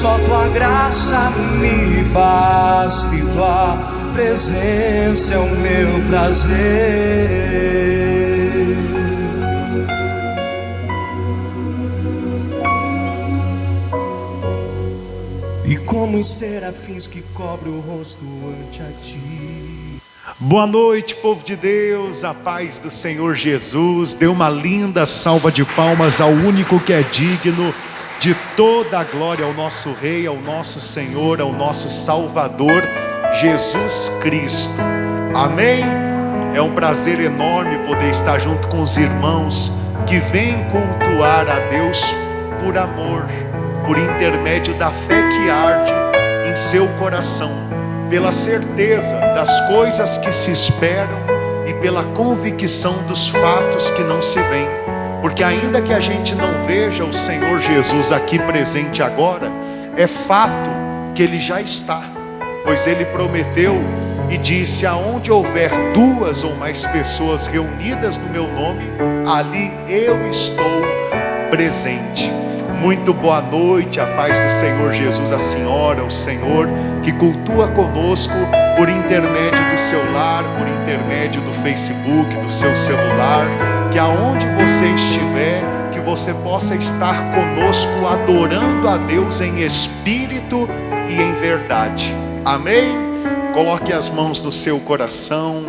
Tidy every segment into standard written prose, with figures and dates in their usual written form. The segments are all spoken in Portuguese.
Só tua graça me basta e tua presença é o meu prazer. E como os serafins que cobrem o rosto ante a ti. Boa noite, povo de Deus, a paz do Senhor Jesus. Dê uma linda salva de palmas ao único que é digno de toda a glória, ao nosso Rei, ao nosso Senhor, ao nosso Salvador, Jesus Cristo. Amém? É um prazer enorme poder estar junto com os irmãos que vêm cultuar a Deus por amor, por intermédio da fé que arde em seu coração, pela certeza das coisas que se esperam e pela convicção dos fatos que não se veem. Porque ainda que a gente não veja o Senhor Jesus aqui presente agora, é fato que Ele já está, pois Ele prometeu e disse: aonde houver 2 ou mais pessoas reunidas no meu nome, ali eu estou presente. Muito boa noite, a paz do Senhor Jesus, a senhora, o Senhor que cultua conosco por intermédio do seu lar, por intermédio do Facebook, do seu celular. Que aonde você estiver, que você possa estar conosco adorando a Deus em espírito e em verdade. Amém? Coloque as mãos no seu coração,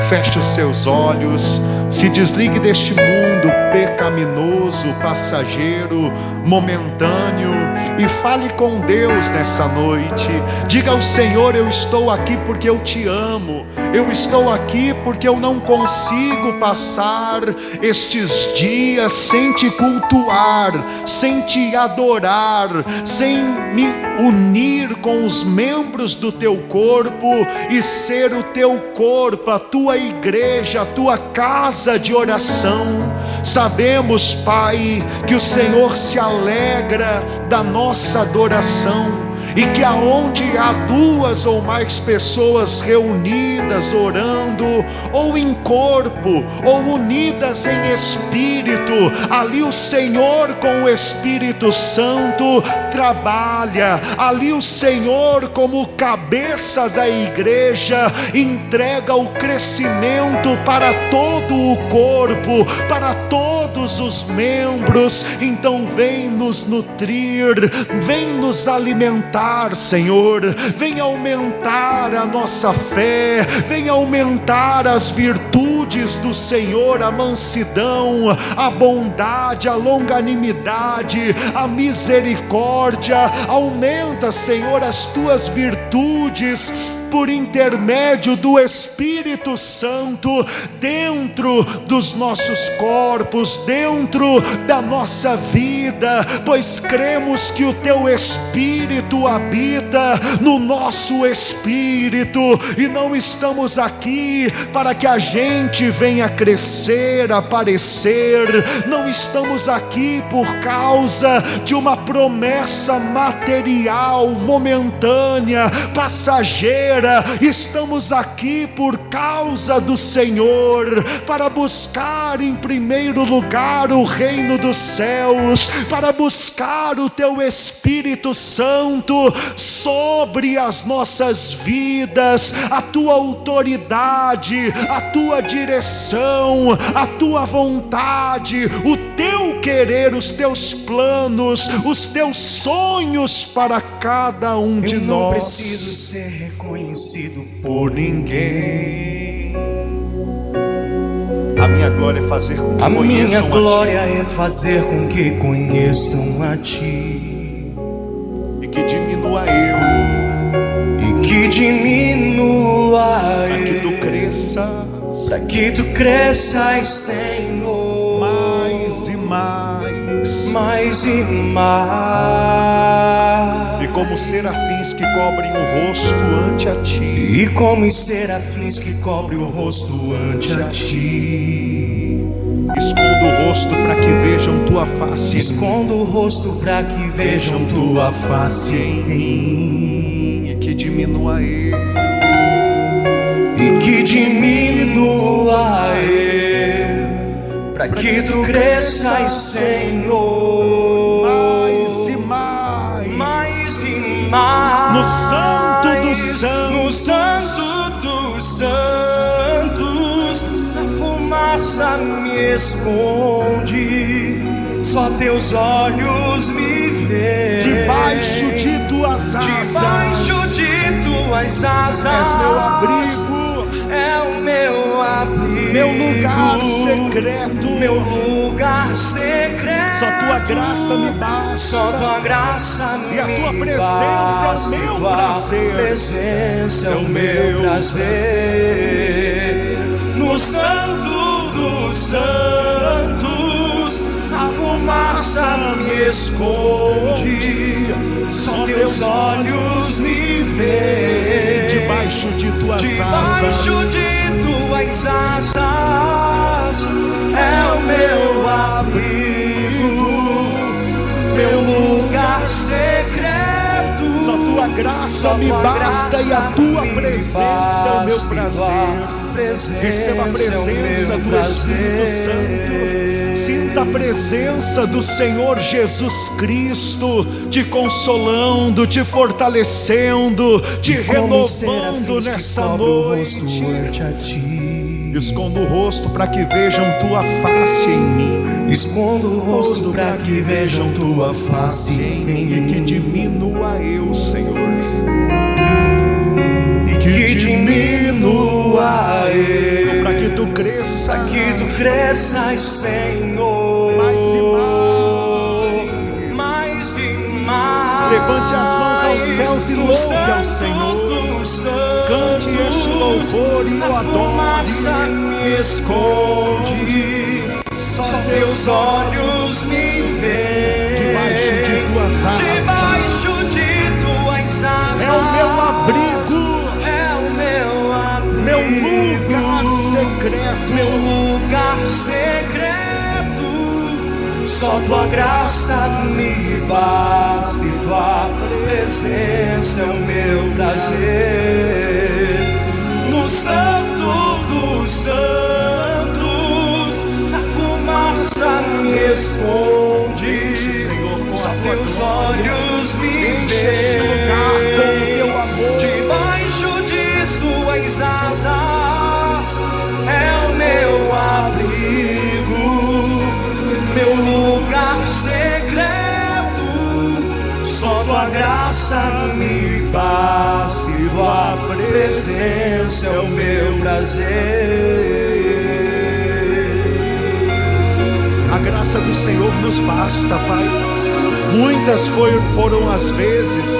feche os seus olhos, se desligue deste mundo pecaminoso, passageiro, momentâneo e fale com Deus nessa noite. Diga ao Senhor: eu estou aqui porque eu te amo, eu estou aqui porque eu não consigo passar estes dias sem te cultuar, sem te adorar, sem me unir com os membros do teu corpo e ser o teu corpo, a tua igreja, a tua casa de oração. Sabemos, Pai, que o Senhor se alegra da nossa adoração e que aonde há 2 ou mais pessoas reunidas orando, ou em corpo, ou unidas em espírito, ali o Senhor com o Espírito Santo trabalha. Ali o Senhor, como cabeça da igreja, entrega o crescimento para todo o corpo, para todos os membros. Então vem nos nutrir, vem nos alimentar, Senhor, vem aumentar a nossa fé, vem aumentar as virtudes do Senhor, a mansidão, a bondade, a longanimidade, a misericórdia. Aumenta, Senhor, as tuas virtudes por intermédio do Espírito Santo dentro dos nossos corpos, dentro da nossa vida, pois cremos que o teu Espírito habita no nosso espírito, e não estamos aqui para que a gente venha crescer, aparecer, não estamos aqui por causa de uma promessa material, momentânea, passageira. Estamos aqui por causa do Senhor, para buscar em primeiro lugar o reino dos céus, para buscar o teu Espírito Santo sobre as nossas vidas, a tua autoridade, a tua direção, a tua vontade, o teu querer, os teus planos, os teus sonhos para cada um de nós. Eu não preciso ser reconhecido por ninguém. A minha glória é fazer com que a minha glória a ti. É fazer com que conheçam a ti, e que diminua eu, e que diminua para eu, que tu cresças, para que tu cresças, Senhor, mais e mais, mais e mais. E como serafins que cobrem o rosto ante a ti, e como os serafins que cobrem o rosto ante a ti, escondo o rosto para que vejam tua face, escondo o rosto para que vejam tua face em mim, e que diminua eu, e que diminua eu, para que tu cresças, Senhor, mais e mais, mais mais e mais. No Santo dos Santos. No Santo dos Santos, a fumaça me esconde, só teus olhos me veem. Debaixo de tuas asas. Debaixo de tuas asas. És meu abrigo. É o meu abrigo. Meu lugar secreto. Meu lugar secreto. Só tua graça me basta. Só tua graça me basta. E a tua presença é o meu prazer. Presença é o meu prazer. No Santo dos Santos, a fumaça me esconde, só teus olhos me veem. Debaixo de tuas asas. Debaixo de tuas asas é o meu abrigo, meu lugar secreto. Só tua graça me basta e a tua presença é o meu prazer. Receba a presença do Espírito Santo. Sinta a presença do Senhor Jesus Cristo, te consolando, te fortalecendo, te renovando nessa noite. Esconda o rosto para que vejam tua face em mim. Esconda o rosto para que vejam tua face em mim. E que diminua eu, Senhor. E que diminua eu. Para que tu cresça. Para que tu cresças, Senhor. Mais e mais. Mais e mais. Levante as mãos aos céus e louve ao Senhor. Cante este louvor e o adore. A fumaça me esconde, só teus olhos me veem. Debaixo de tuas asas. Debaixo de tuas asas. É o meu abrigo. É o meu abrigo. Meu lugar secreto. Meu lugar secreto. Só tua graça me basta e tua presença é o meu prazer. No Santo dos Santos, a fumaça me esconde, só teus olhos me veem. Debaixo de suas asas é o meu abrigo, meu lugar secreto. Só tua graça me basta e tua presença é o meu prazer. A graça do Senhor nos basta, Pai. Muitas foram as vezes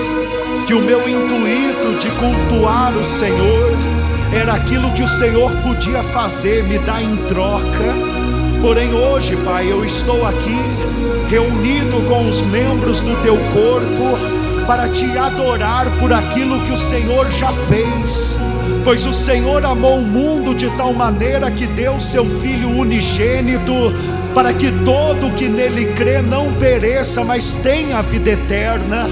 que o meu intuito de cultuar o Senhor era aquilo que o Senhor podia fazer, me dar em troca. Porém hoje, Pai, eu estou aqui reunido com os membros do teu corpo para te adorar por aquilo que o Senhor já fez. Pois o Senhor amou o mundo de tal maneira que deu seu Filho unigênito, para que todo que nele crê não pereça, mas tenha a vida eterna.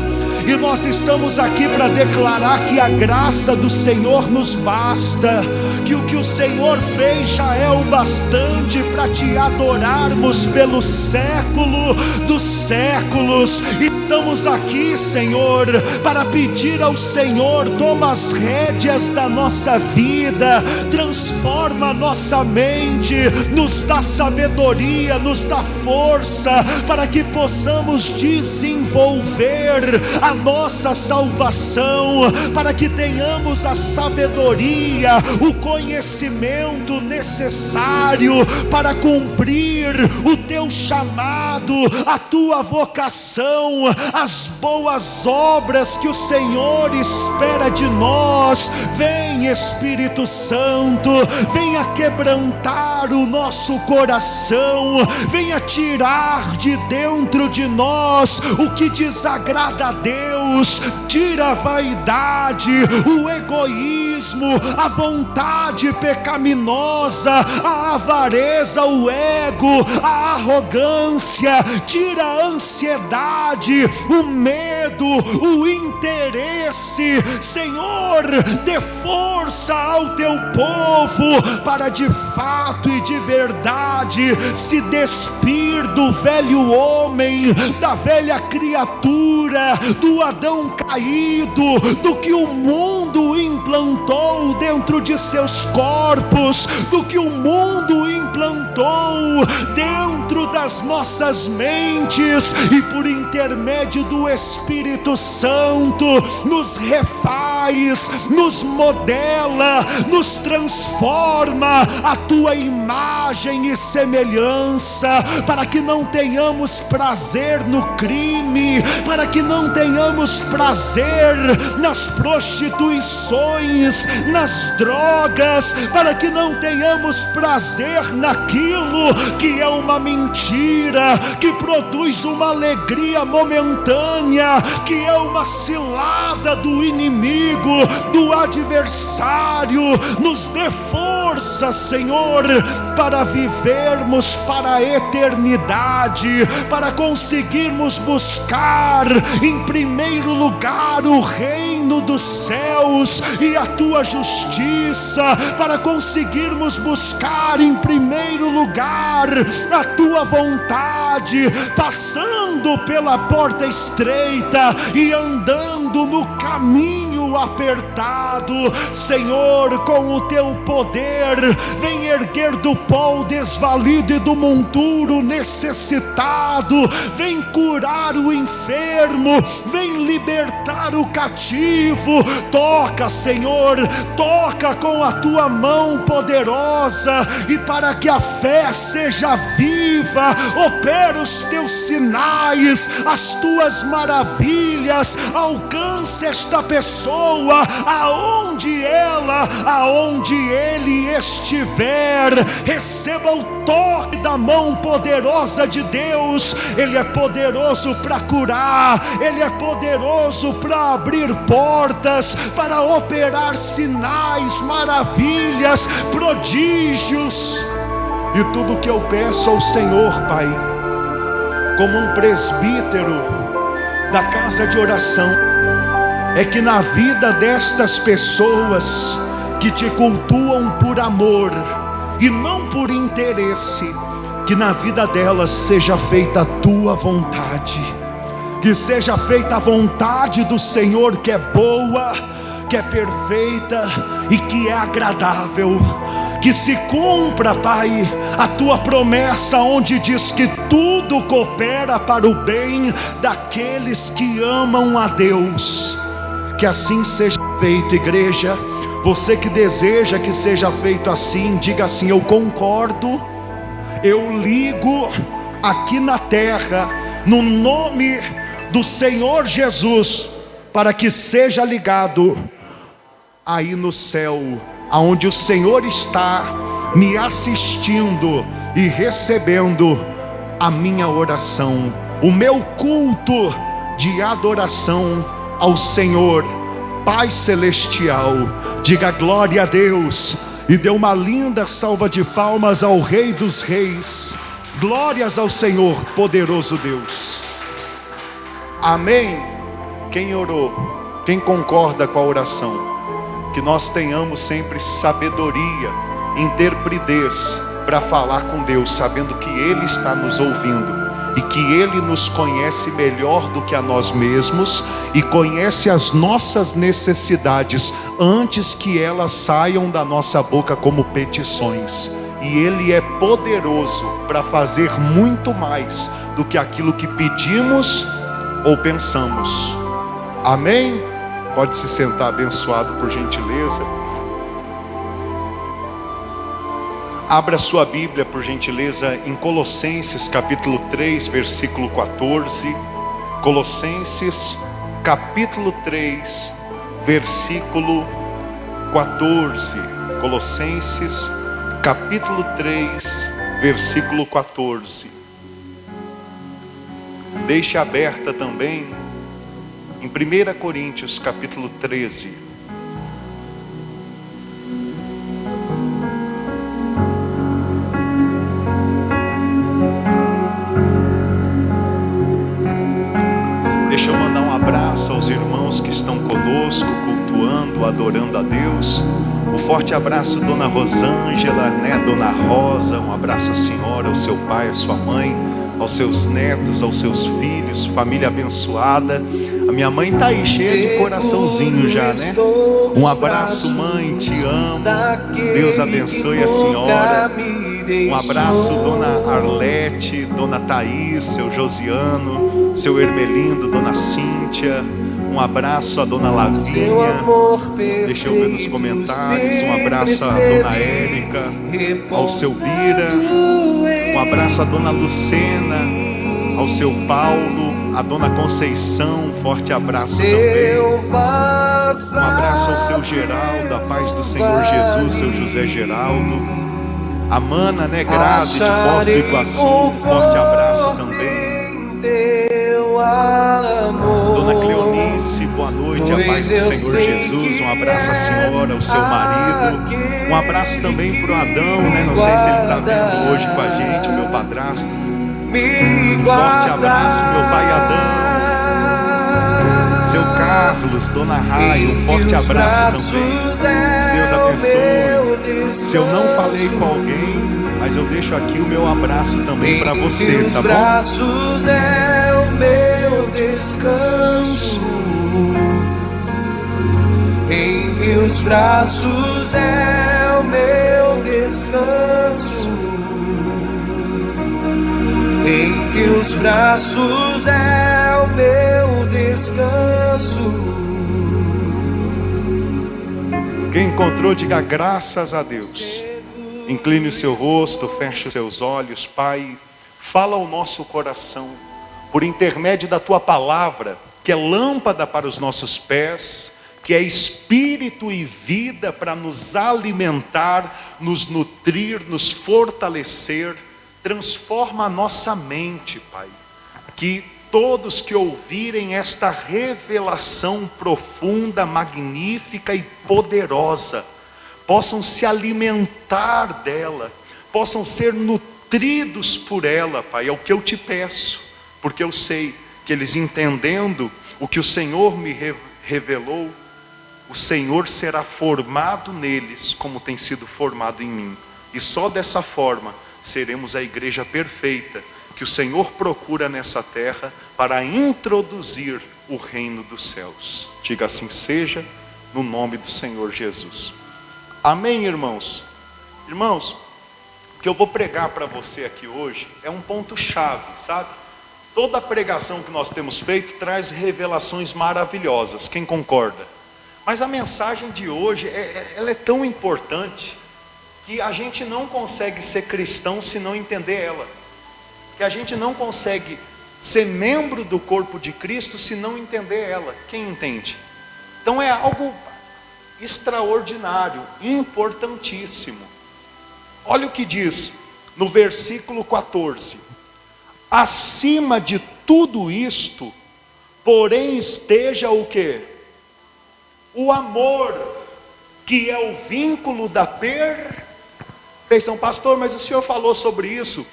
E nós estamos aqui para declarar que a graça do Senhor nos basta, que o que o Senhor fez já é o bastante para te adorarmos pelo século dos séculos. E estamos aqui, Senhor, para pedir ao Senhor: toma as rédeas da nossa vida, transforma a nossa mente, nos dá sabedoria, nos dá força, para que possamos desenvolver a nossa salvação, para que tenhamos a sabedoria, o conhecimento necessário para cumprir o teu chamado, a tua vocação, as boas obras que o Senhor espera de nós. Vem, Espírito Santo, venha quebrantar o nosso coração, venha tirar de dentro de nós o que desagrada a Deus. Tira a vaidade, o egoísmo, a vontade pecaminosa, a avareza, o ego, a arrogância. Tira a ansiedade, o medo, medo, o interesse. Senhor, dê força ao teu povo para de fato e de verdade se despir do velho homem, da velha criatura, do Adão caído, do que o mundo implantou dentro de seus corpos, do que o mundo implantou dentro das nossas mentes, e por intermédio do Espírito Santo nos refaz, nos modela, nos transforma a tua imagem e semelhança, para que não tenhamos prazer no crime, para que não tenhamos prazer nas prostituições, nas drogas, para que não tenhamos prazer naquilo que é uma mentira, que produz uma alegria momentânea, que é uma cilada do inimigo, do adversário. Nos dê força, Senhor, para vivermos para a eternidade, para conseguirmos buscar em primeiro lugar o reino dos céus e a tua justiça, para conseguirmos buscar em primeiro lugar a tua vontade, passando pela porta estreita e andando no caminho apertado. Senhor, com o teu poder, vem erguer do pó o desvalido e do monturo necessitado, vem curar o enfermo, vem libertar o cativo. Toca, Senhor, toca com a tua mão poderosa, e para que a fé seja viva, opera os teus sinais, as tuas maravilhas, alcance esta pessoa aonde ela, aonde ele estiver. Receba o toque da mão poderosa de Deus. Ele é poderoso para curar, ele é poderoso para abrir portas, para operar sinais, maravilhas, prodígios. E tudo que eu peço ao Senhor, Pai, como um presbítero da casa de oração, é que na vida destas pessoas que te cultuam por amor e não por interesse, que na vida delas seja feita a tua vontade, que seja feita a vontade do Senhor, que é boa, que é perfeita e que é agradável. Que se cumpra, Pai, a tua promessa, onde diz que tudo coopera para o bem daqueles que amam a Deus. Que assim seja feito, igreja. Você que deseja que seja feito assim, diga assim: eu concordo, eu ligo aqui na terra, no nome do Senhor Jesus, para que seja ligado aí no céu, aonde o Senhor está me assistindo e recebendo a minha oração, o meu culto de adoração ao Senhor, Pai Celestial. Diga glória a Deus e dê uma linda salva de palmas ao Rei dos Reis. Glórias ao Senhor, poderoso Deus. Amém. Quem orou? Quem concorda com a oração? Que nós tenhamos sempre sabedoria, intrepidez para falar com Deus, sabendo que Ele está nos ouvindo e que Ele nos conhece melhor do que a nós mesmos e conhece as nossas necessidades antes que elas saiam da nossa boca como petições. E Ele é poderoso para fazer muito mais do que aquilo que pedimos ou pensamos. Amém? Pode se sentar, abençoado, por gentileza. Abra sua Bíblia, por gentileza, em Colossenses capítulo 3, versículo 14. Colossenses capítulo 3, versículo 14. Colossenses capítulo 3, versículo 14. Deixe aberta também em 1 Coríntios capítulo 13. Deixa eu mandar um abraço os irmãos que estão conosco, cultuando, adorando a Deus. Um forte abraço, Dona Rosângela, né? Dona Rosa, um abraço à senhora, ao seu pai, à sua mãe, aos seus netos, aos seus filhos, família abençoada. A minha mãe está aí, cheia de coraçãozinho já, né? Um abraço, mãe, te amo. Deus abençoe a senhora. Um abraço, Dona Arlete, Dona Thaís, seu Josiano, seu Hermelindo, Dona Cíntia. Um abraço a Dona Lavinha. Deixa eu ver nos comentários. Um abraço a Dona Érica, ao seu Bira. Um abraço a Dona Lucena, ao seu Paulo, a Dona Conceição. Forte abraço também. Um abraço ao seu Geraldo, a paz do Senhor Jesus, seu José Geraldo. A Mana, né, Grazi, de Foz do Iguaçu. Forte abraço também. Dona Cleonice, boa noite, a paz do Senhor Jesus. Um abraço à senhora, ao seu marido. Um abraço também para o Adão, né? Não sei se ele está vendo hoje com a gente, o meu padrasto. Forte abraço, meu pai Adão. Seu Carlos, Dona Raia, um forte abraço também. Deus abençoe. Se eu não falei com alguém, mas eu deixo aqui o meu abraço também para você, tá bom? Braços é o meu descanso. Em teus braços é o meu descanso. Em teus braços é o meu descanso. Quem encontrou, diga graças a Deus. Incline o seu rosto, feche os seus olhos. Pai, fala ao nosso coração, por intermédio da Tua palavra, que é lâmpada para os nossos pés, que é espírito e vida para nos alimentar, nos nutrir, nos fortalecer. Transforma a nossa mente, Pai. Que todos que ouvirem esta revelação profunda, magnífica e poderosa, possam se alimentar dela, possam ser nutridos por ela, Pai. É o que eu te peço, porque eu sei que eles, entendendo o que o Senhor me revelou, o Senhor será formado neles como tem sido formado em mim. E só dessa forma seremos a igreja perfeita que o Senhor procura nessa terra para introduzir o reino dos céus. Diga assim seja, no nome do Senhor Jesus. Amém, irmãos? Irmãos, o que eu vou pregar para você aqui hoje é um ponto-chave, sabe? Toda pregação que nós temos feito traz revelações maravilhosas, quem concorda? Mas a mensagem de hoje, ela é tão importante, que a gente não consegue ser cristão se não entender ela. Que a gente não consegue ser membro do corpo de Cristo se não entender ela. Quem entende? Então é algo extraordinário, importantíssimo. Olha o que diz no versículo 14: acima de tudo isto, porém esteja o quê? O amor, que é o vínculo da perfeição. Pastor, mas o senhor falou sobre isso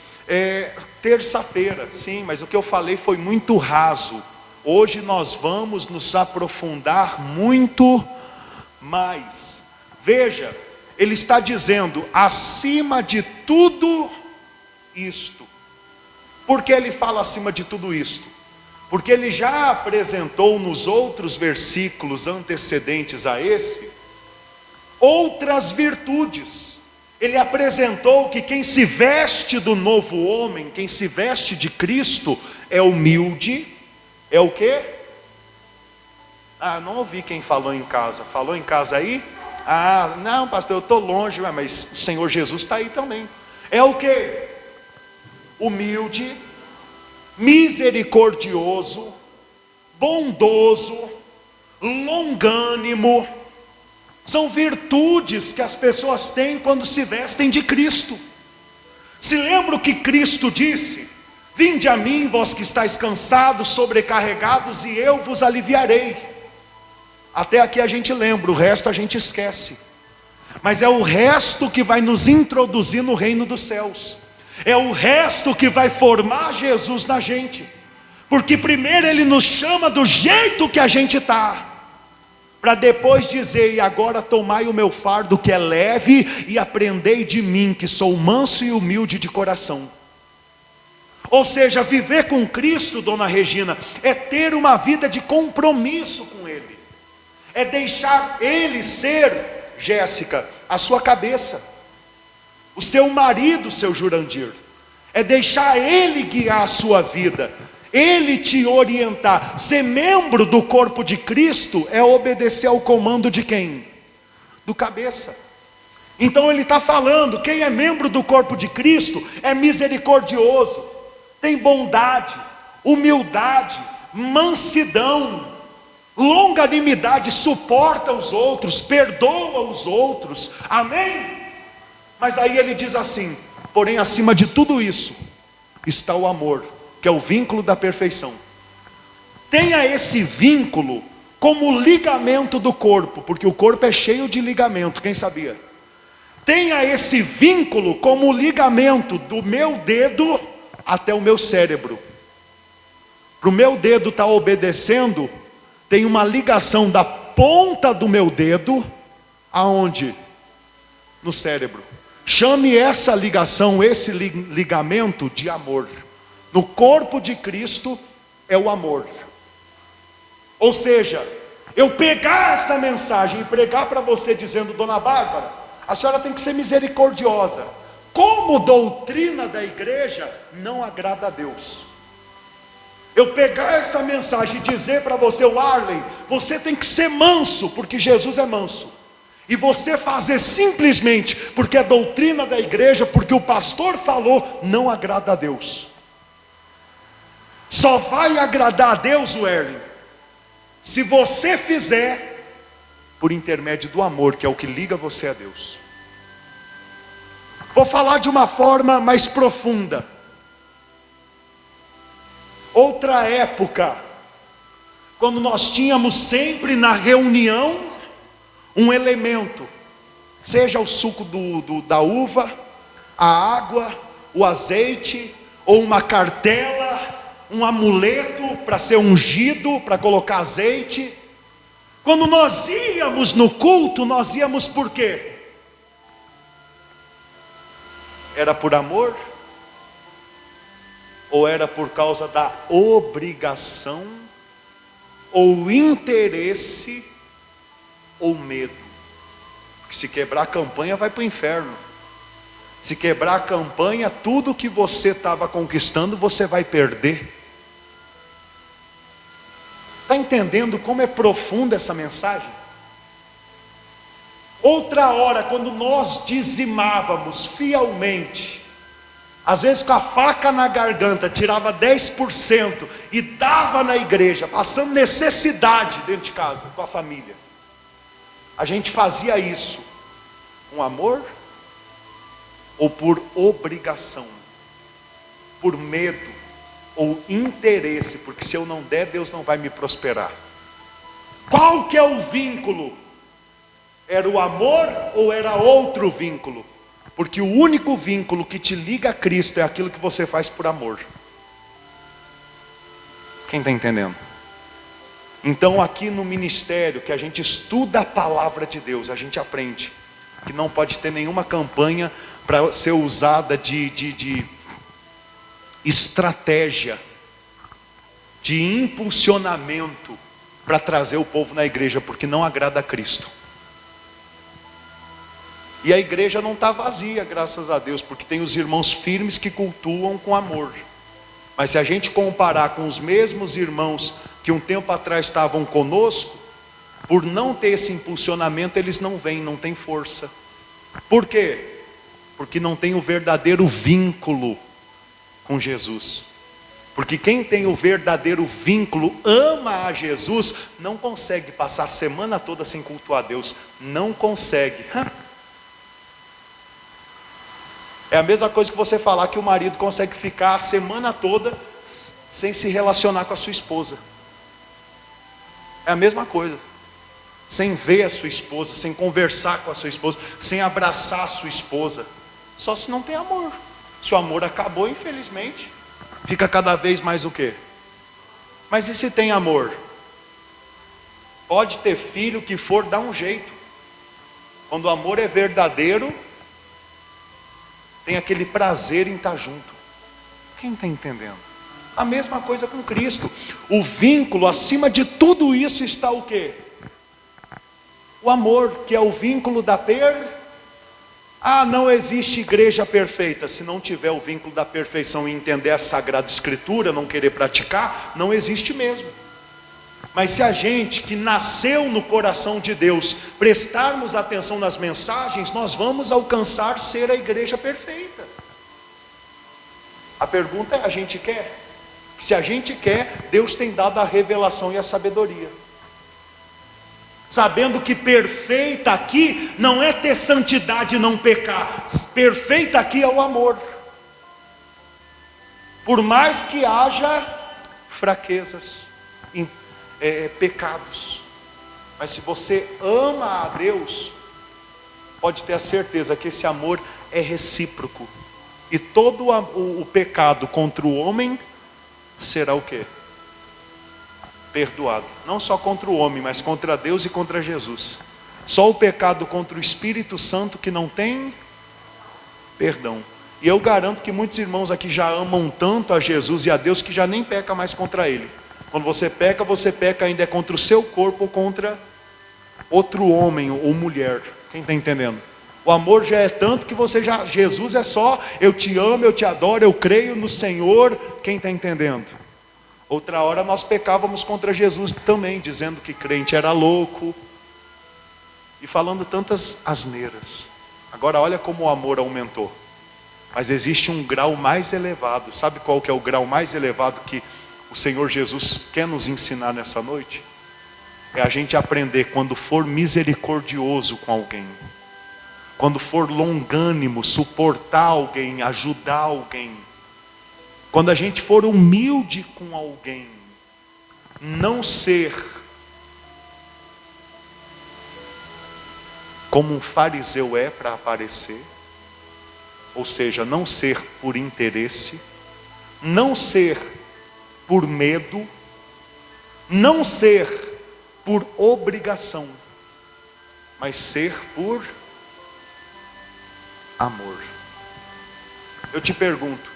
terça-feira. Sim, mas o que eu falei foi muito raso. Hoje nós vamos nos aprofundar muito mais. Veja, ele está dizendo acima de tudo isto. Por que ele fala acima de tudo isto? Porque ele já apresentou nos outros versículos antecedentes a esse outras virtudes. Ele apresentou que quem se veste do novo homem, quem se veste de Cristo, é humilde. É o quê? Não ouvi quem falou em casa. Falou em casa aí? Não, pastor, eu estou longe, mas o Senhor Jesus está aí também. É o quê? Humilde, misericordioso, bondoso, longânimo. São virtudes que as pessoas têm quando se vestem de Cristo. Se lembra o que Cristo disse? Vinde a mim, vós que estáis cansados, sobrecarregados, e eu vos aliviarei. Até aqui a gente lembra, o resto a gente esquece. Mas é o resto que vai nos introduzir no reino dos céus. É o resto que vai formar Jesus na gente. Porque primeiro Ele nos chama do jeito que a gente está, para depois dizer: e agora tomai o meu fardo que é leve, e aprendei de mim, que sou manso e humilde de coração. Ou seja, viver com Cristo, dona Regina, é ter uma vida de compromisso com Ele, é deixar Ele ser, Jéssica, a sua cabeça, o seu marido, seu Jurandir, é deixar Ele guiar a sua vida, Ele te orientar. Ser membro do corpo de Cristo é obedecer ao comando de quem? Do cabeça. Então ele está falando, quem é membro do corpo de Cristo é misericordioso, tem bondade, humildade, mansidão, longanimidade, suporta os outros, perdoa os outros, amém? Mas aí ele diz assim: porém acima de tudo isso está o amor, que é o vínculo da perfeição. Tenha esse vínculo como ligamento do corpo, porque o corpo é cheio de ligamento, quem sabia? Tenha esse vínculo como ligamento do meu dedo até o meu cérebro. Para o meu dedo estar obedecendo, tem uma ligação da ponta do meu dedo, aonde? No cérebro. Chame essa ligação, esse ligamento de amor. No corpo de Cristo é o amor. Ou seja, eu pegar essa mensagem e pregar para você dizendo: dona Bárbara, a senhora tem que ser misericordiosa, como doutrina da igreja não agrada a Deus. Eu pegar essa mensagem e dizer para você: o Arley, você tem que ser manso, porque Jesus é manso, e você fazer simplesmente porque é doutrina da igreja, porque o pastor falou, não agrada a Deus. Só vai agradar a Deus, Werley, se você fizer por intermédio do amor, que é o que liga você a Deus. Vou falar de uma forma mais profunda. Outra época, quando nós tínhamos sempre na reunião um elemento, seja o suco da uva, a água, o azeite, ou uma cartela, um amuleto para ser ungido, para colocar azeite. Quando nós íamos no culto, nós íamos por quê? Era por amor? Ou era por causa da obrigação, ou interesse, ou medo? Porque se quebrar a campanha vai para o inferno. Se quebrar a campanha, tudo que você estava conquistando, você vai perder. Está entendendo como é profunda essa mensagem? Outra hora, quando nós dizimávamos fielmente, às vezes com a faca na garganta, tirava 10% e dava na igreja, passando necessidade dentro de casa, com a família. A gente fazia isso com amor ou por obrigação, por medo ou interesse, porque se eu não der, Deus não vai me prosperar. Qual que é o vínculo? Era o amor ou era outro vínculo? Porque o único vínculo que te liga a Cristo é aquilo que você faz por amor. Quem está entendendo? Então aqui no ministério, que a gente estuda a palavra de Deus, a gente aprende que não pode ter nenhuma campanha para ser usada de estratégia, de impulsionamento para trazer o povo na igreja, porque não agrada a Cristo. E a igreja não está vazia, graças a Deus, porque tem os irmãos firmes que cultuam com amor. Mas se a gente comparar com os mesmos irmãos que um tempo atrás estavam conosco, por não ter esse impulsionamento, eles não vêm, não têm força. Por quê? Porque não tem o verdadeiro vínculo com Jesus. Porque quem tem o verdadeiro vínculo, ama a Jesus, não consegue passar a semana toda sem cultuar a Deus. Não consegue. É a mesma coisa que você falar que o marido consegue ficar a semana toda sem se relacionar com a sua esposa. É a mesma coisa. Sem ver a sua esposa, sem conversar com a sua esposa, sem abraçar a sua esposa. Só se não tem amor. Se o amor acabou, infelizmente, fica cada vez mais o quê? Mas e se tem amor? Pode ter filho que for, dá um jeito. Quando o amor é verdadeiro, tem aquele prazer em estar junto. Quem está entendendo? A mesma coisa com Cristo. O vínculo, acima de tudo isso está o quê? O amor, que é o vínculo da não existe igreja perfeita. Se não tiver o vínculo da perfeição e entender a Sagrada Escritura, não querer praticar, não existe mesmo. Mas se a gente que nasceu no coração de Deus, prestarmos atenção nas mensagens, nós vamos alcançar ser a igreja perfeita. A pergunta é, a gente quer? Se a gente quer, Deus tem dado a revelação e a sabedoria. Sabendo que perfeita aqui não é ter santidade e não pecar. Perfeita aqui é o amor. Por mais que haja fraquezas, pecados, mas se você ama a Deus, pode ter a certeza que esse amor é recíproco. E todo o pecado contra o homem será o quê? Perdoado. Não só contra o homem, mas contra Deus e contra Jesus. Só o pecado contra o Espírito Santo que não tem perdão. E eu garanto que muitos irmãos aqui já amam tanto a Jesus e a Deus que já nem peca mais contra Ele. Quando você peca ainda é contra o seu corpo ou contra outro homem ou mulher. Quem está entendendo? O amor já é tanto que Jesus é só, eu te amo, eu te adoro, eu creio no Senhor. Quem está entendendo? Outra hora nós pecávamos contra Jesus também, dizendo que crente era louco e falando tantas asneiras. Agora olha como o amor aumentou. Mas existe um grau mais elevado. Sabe qual que é o grau mais elevado que o Senhor Jesus quer nos ensinar nessa noite? É a gente aprender quando for misericordioso com alguém, quando for longânimo, suportar alguém, ajudar alguém. Quando a gente for humilde com alguém, não ser como um fariseu é para aparecer, ou seja, não ser por interesse, não ser por medo, não ser por obrigação, mas ser por amor. Eu te pergunto,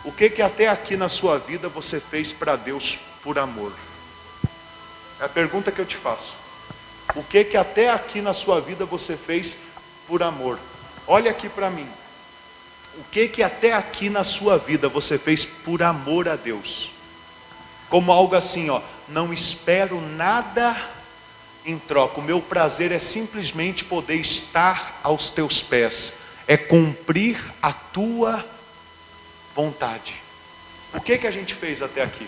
o que até aqui na sua vida você fez para Deus por amor? É a pergunta que eu te faço. O que até aqui na sua vida você fez por amor? Olha aqui para mim. O que até aqui na sua vida você fez por amor a Deus? Como algo assim, não espero nada em troca. O meu prazer é simplesmente poder estar aos teus pés. É cumprir a tua vontade. O que a gente fez até aqui?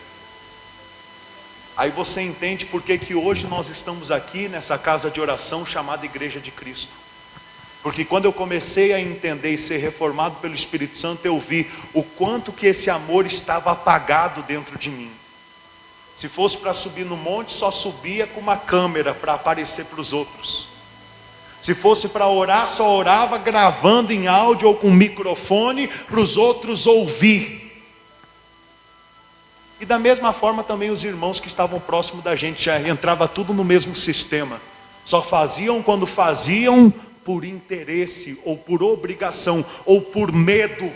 Aí você entende por que hoje nós estamos aqui nessa casa de oração chamada Igreja de Cristo. Porque quando eu comecei a entender e ser reformado pelo Espírito Santo, eu vi o quanto que esse amor estava apagado dentro de mim. Se fosse para subir no monte, só subia com uma câmera para aparecer para os outros. Se fosse para orar, só orava gravando em áudio ou com microfone para os outros ouvir. E da mesma forma também os irmãos que estavam próximo da gente, já entrava tudo no mesmo sistema. Só faziam quando faziam por interesse, ou por obrigação, ou por medo.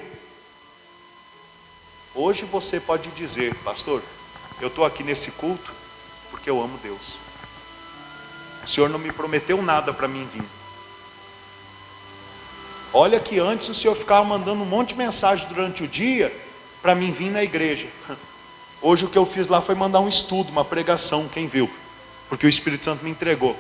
Hoje você pode dizer, pastor, eu estou aqui nesse culto porque eu amo Deus. O Senhor não me prometeu nada para mim vir. Olha que antes o Senhor ficava mandando um monte de mensagem durante o dia para mim vir na igreja. Hoje o que eu fiz lá foi mandar um estudo, uma pregação, quem viu? Porque o Espírito Santo me entregou.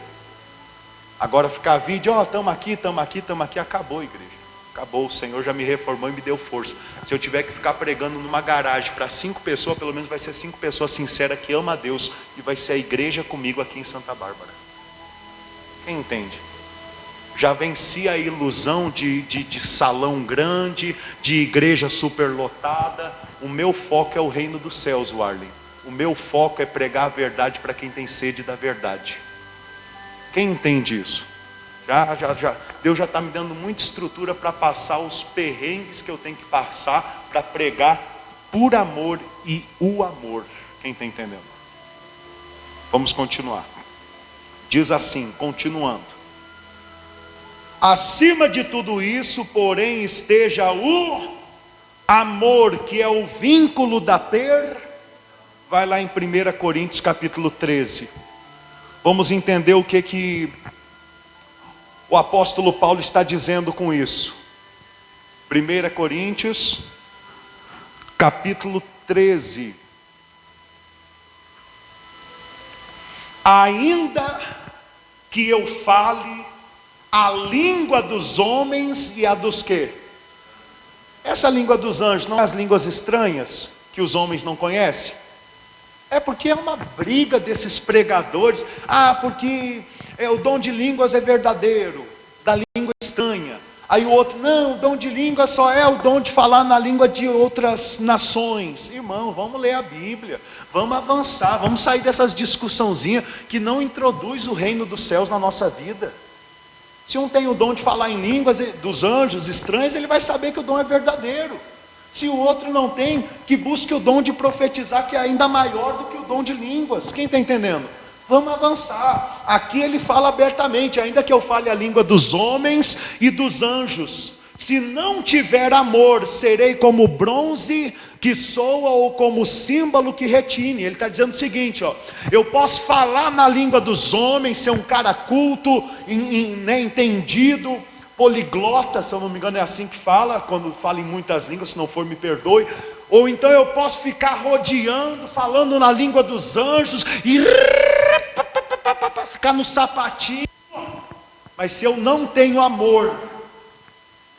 Agora ficar vídeo, estamos aqui, acabou a igreja. Acabou, o Senhor já me reformou e me deu força. Se eu tiver que ficar pregando numa garagem para 5 pessoas, pelo menos vai ser 5 pessoas sinceras que amam a Deus. E vai ser a igreja comigo aqui em Santa Bárbara. Quem entende? Já venci a ilusão de salão grande, de igreja superlotada. O meu foco é o reino dos céus, Warlen. O meu foco é pregar a verdade para quem tem sede da verdade. Quem entende isso? Deus já está me dando muita estrutura para passar os perrengues que eu tenho que passar para pregar por amor e o amor. Quem está entendendo? Vamos continuar. Diz assim, continuando: acima de tudo isso, porém, esteja o amor, que é o vínculo da Vai lá em 1 Coríntios capítulo 13. Vamos entender o que o apóstolo Paulo está dizendo com isso. 1 Coríntios capítulo 13. Ainda que eu fale a língua dos homens e a dos quê? Essa língua dos anjos, não é as línguas estranhas que os homens não conhecem? É porque é uma briga desses pregadores. Porque o dom de línguas é verdadeiro, da língua estranha. Aí o outro, não, o dom de língua só é o dom de falar na língua de outras nações. Irmão, vamos ler a Bíblia, vamos avançar, vamos sair dessas discussãozinhas que não introduz o reino dos céus na nossa vida. Se um tem o dom de falar em línguas dos anjos estranhos, ele vai saber que o dom é verdadeiro. Se o outro não tem, que busque o dom de profetizar, que é ainda maior do que o dom de línguas. Quem está entendendo? Vamos avançar. Aqui ele fala abertamente: ainda que eu fale a língua dos homens e dos anjos, se não tiver amor, serei como bronze que soa ou como símbolo que retine. Ele está dizendo o seguinte, eu posso falar na língua dos homens, ser um cara culto, entendido, poliglota, se eu não me engano é assim que fala, quando fala em muitas línguas, se não for me perdoe. Ou então eu posso ficar rodeando, falando na língua dos anjos e ficar no sapatinho. Mas se eu não tenho amor,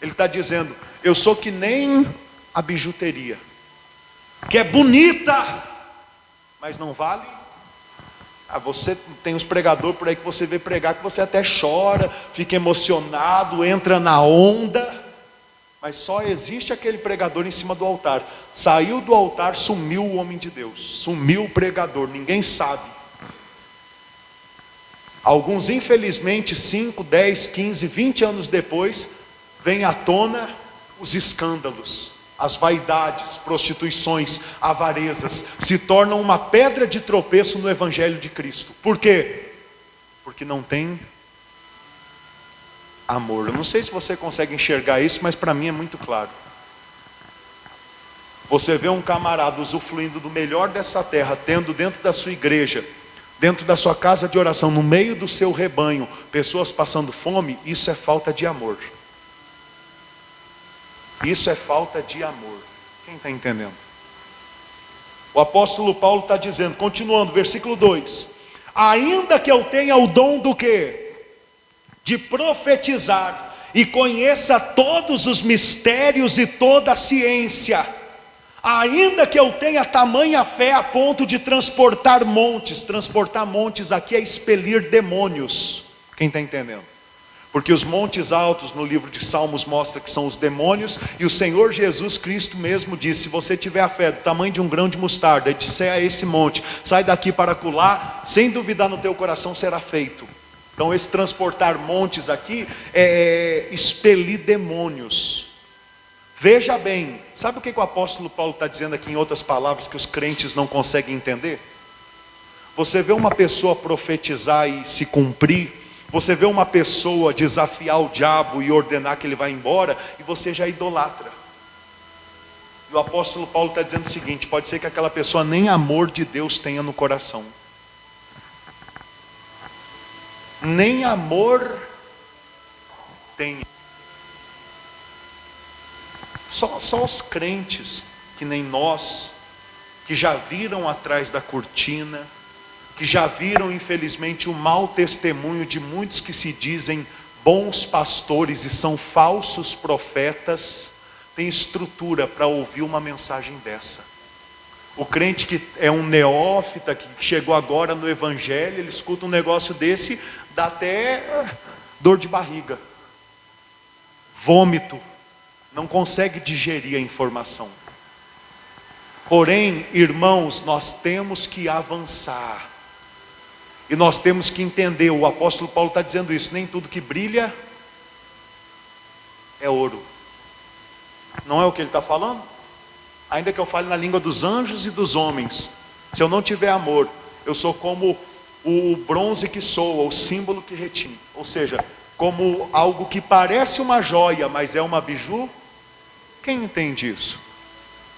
ele está dizendo, eu sou que nem a bijuteria, que é bonita, mas não vale. Você tem uns pregadores por aí que você vê pregar, que você até chora, fica emocionado, entra na onda, mas só existe aquele pregador em cima do altar. Saiu do altar, sumiu o homem de Deus, sumiu o pregador, ninguém sabe. Alguns, infelizmente, 5, 10, 15, 20 anos depois, vem à tona os escândalos, as vaidades, prostituições, avarezas, se tornam uma pedra de tropeço no Evangelho de Cristo. Por quê? Porque não tem amor. Eu não sei se você consegue enxergar isso, mas para mim é muito claro. Você vê um camarada usufruindo do melhor dessa terra, tendo dentro da sua igreja, dentro da sua casa de oração, no meio do seu rebanho, pessoas passando fome, isso é falta de amor. Isso é falta de amor. Quem está entendendo? O apóstolo Paulo está dizendo, continuando, versículo 2: ainda que eu tenha o dom do quê? De profetizar, e conheça todos os mistérios e toda a ciência, ainda que eu tenha tamanha fé a ponto de transportar montes aqui é expelir demônios. Quem está entendendo? Porque os montes altos no livro de Salmos mostra que são os demônios, e o Senhor Jesus Cristo mesmo disse: se você tiver a fé do tamanho de um grão de mostarda e disser a esse monte, sai daqui para acolá, sem duvidar no teu coração será feito. Então esse transportar montes aqui é expelir demônios. Veja bem, sabe o que o apóstolo Paulo está dizendo aqui em outras palavras que os crentes não conseguem entender? Você vê uma pessoa profetizar e se cumprir, você vê uma pessoa desafiar o diabo e ordenar que ele vá embora, e você já idolatra. E o apóstolo Paulo está dizendo o seguinte: pode ser que aquela pessoa nem amor de Deus tenha no coração. Nem amor tenha. Só os crentes, que nem nós, que já viram atrás da cortina, que já viram infelizmente o mau testemunho de muitos que se dizem bons pastores e são falsos profetas, tem estrutura para ouvir uma mensagem dessa. O crente que é um neófita, que chegou agora no Evangelho, ele escuta um negócio desse, dá até dor de barriga, vômito, não consegue digerir a informação. Porém, irmãos, nós temos que avançar. E nós temos que entender, o apóstolo Paulo está dizendo isso: nem tudo que brilha é ouro. Não é o que ele está falando? Ainda que eu fale na língua dos anjos e dos homens, Se eu não tiver amor, eu sou como o bronze que soa, o símbolo que retine. Ou seja, como algo que parece uma joia, mas é uma biju. Quem entende isso?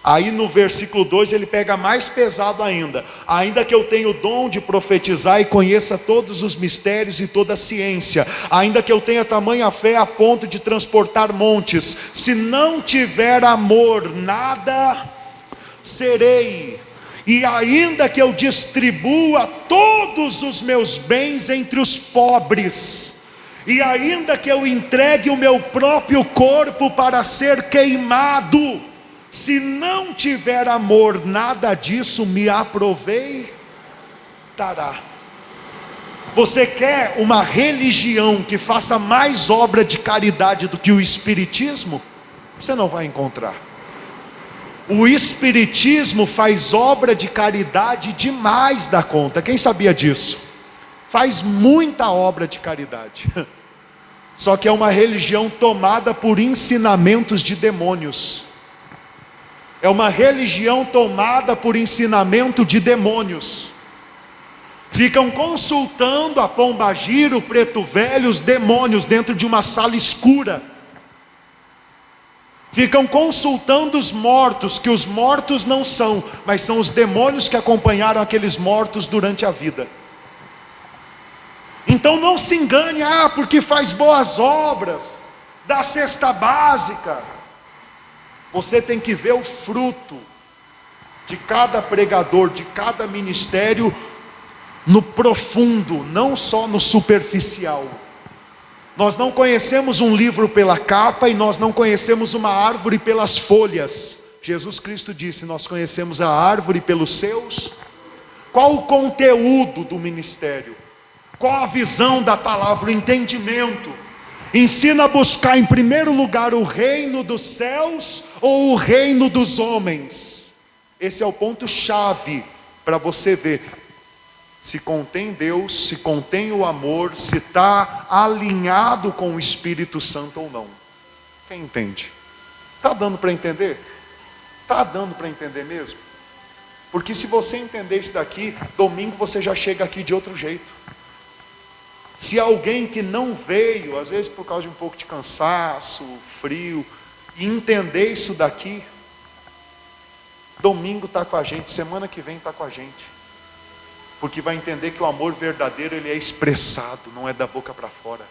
Aí no versículo 2 ele pega mais pesado ainda. Ainda que eu tenha o dom de profetizar e conheça todos os mistérios e toda a ciência, ainda que eu tenha tamanha fé a ponto de transportar montes, se não tiver amor, nada serei. E ainda que eu distribua todos os meus bens entre os pobres, e ainda que eu entregue o meu próprio corpo para ser queimado, se não tiver amor, nada disso me aproveitará. Você quer uma religião que faça mais obra de caridade do que o Espiritismo? Você não vai encontrar. O Espiritismo faz obra de caridade demais da conta. Quem sabia disso? Faz muita obra de caridade. Só que é uma religião tomada por ensinamentos de demônios. É uma religião tomada por ensinamento de demônios. Ficam consultando a Pombagira, o Preto Velho, os demônios dentro de uma sala escura. Ficam consultando os mortos, que os mortos não são, mas são os demônios que acompanharam aqueles mortos durante a vida. Então não se engane, porque faz boas obras, dá cesta básica. Você tem que ver o fruto de cada pregador, de cada ministério, no profundo, não só no superficial. Nós não conhecemos um livro pela capa e nós não conhecemos uma árvore pelas folhas. Jesus Cristo disse: nós conhecemos a árvore pelos seus. Qual o conteúdo do ministério? Qual a visão da palavra, o entendimento? Ensina a buscar em primeiro lugar o reino dos céus ou o reino dos homens? Esse é o ponto chave para você ver se contém Deus, se contém o amor, se está alinhado com o Espírito Santo ou não. Quem entende? Está dando para entender? Está dando para entender mesmo? Porque se você entender isso daqui, domingo você já chega aqui de outro jeito. Se alguém que não veio, às vezes por causa de um pouco de cansaço, frio, e entender isso daqui, domingo está com a gente, semana que vem está com a gente. Porque vai entender que o amor verdadeiro ele é expressado, não é da boca para fora.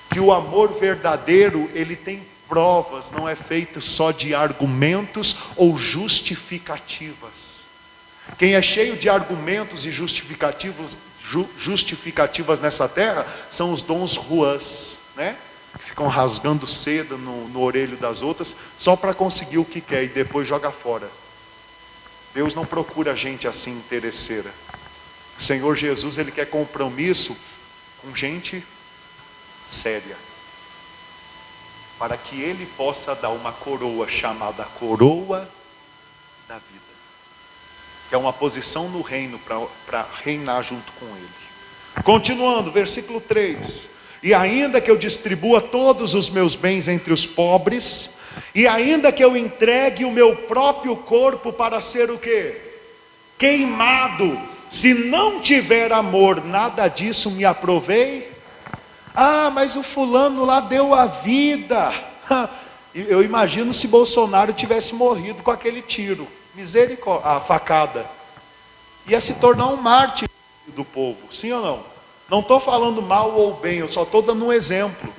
Que o amor verdadeiro ele tem provas, não é feito só de argumentos ou justificativas. Quem é cheio de argumentos e justificativas nessa terra são os dons ruãs, né? Que ficam rasgando seda no orelho das outras só para conseguir o que quer e depois joga fora. Deus não procura gente assim interesseira. O Senhor Jesus ele quer compromisso com gente séria, para que ele possa dar uma coroa chamada coroa da vida, que é uma posição no reino para reinar junto com ele. Continuando, versículo 3: e ainda que eu distribua todos os meus bens entre os pobres, e ainda que eu entregue o meu próprio corpo para ser o quê? Queimado, se não tiver amor, nada disso me aprovei. Mas o fulano lá deu a vida. Eu imagino se Bolsonaro tivesse morrido com aquele tiro, misericórdia, a facada, ia se tornar um mártir do povo, sim ou não? Não estou falando mal ou bem, eu só estou dando um exemplo.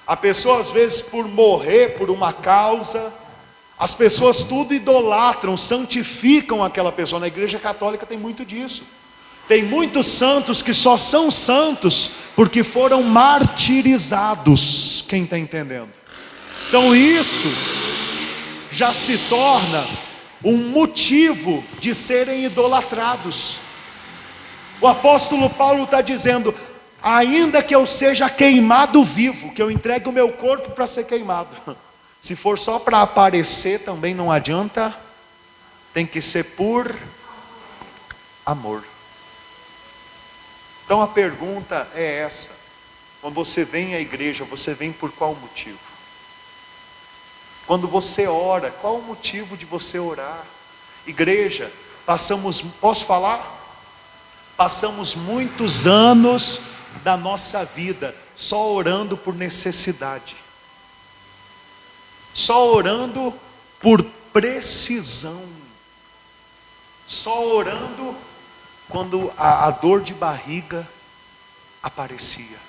A pessoa às vezes por morrer por uma causa, as pessoas tudo idolatram, santificam aquela pessoa. Na igreja católica tem muito disso. Tem muitos santos que só são santos porque foram martirizados. Quem está entendendo? Então isso já se torna um motivo de serem idolatrados. O apóstolo Paulo está dizendo: ainda que eu seja queimado vivo, que eu entregue o meu corpo para ser queimado, se for só para aparecer também não adianta, tem que ser por amor. Então a pergunta é essa: quando você vem à igreja, você vem por qual motivo? Quando você ora, qual o motivo de você orar? Igreja, posso falar? Passamos muitos anos da nossa vida só orando por necessidade, só orando por precisão, só orando quando a dor de barriga aparecia.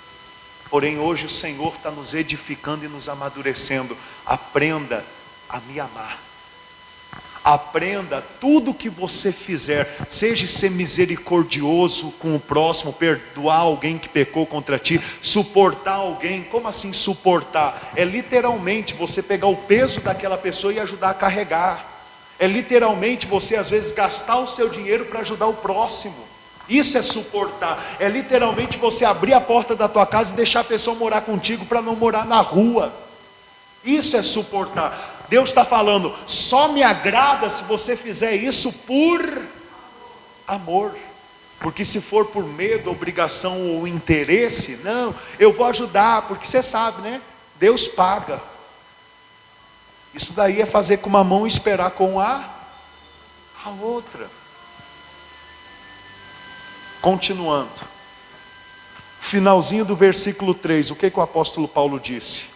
Porém hoje o Senhor está nos edificando e nos amadurecendo. Aprenda a me amar. Aprenda tudo que você fizer, seja ser misericordioso com o próximo, perdoar alguém que pecou contra ti, suportar alguém. Como assim suportar? É literalmente você pegar o peso daquela pessoa e ajudar a carregar. É literalmente você às vezes gastar o seu dinheiro para ajudar o próximo. Isso é suportar. É literalmente você abrir a porta da tua casa e deixar a pessoa morar contigo para não morar na rua. Isso é suportar. Deus está falando, só me agrada se você fizer isso por amor. Porque se for por medo, obrigação ou interesse, não, eu vou ajudar, porque você sabe, né? Deus paga. Isso daí é fazer com uma mão e esperar com a outra. Continuando. Finalzinho do versículo 3, o que o apóstolo Paulo disse?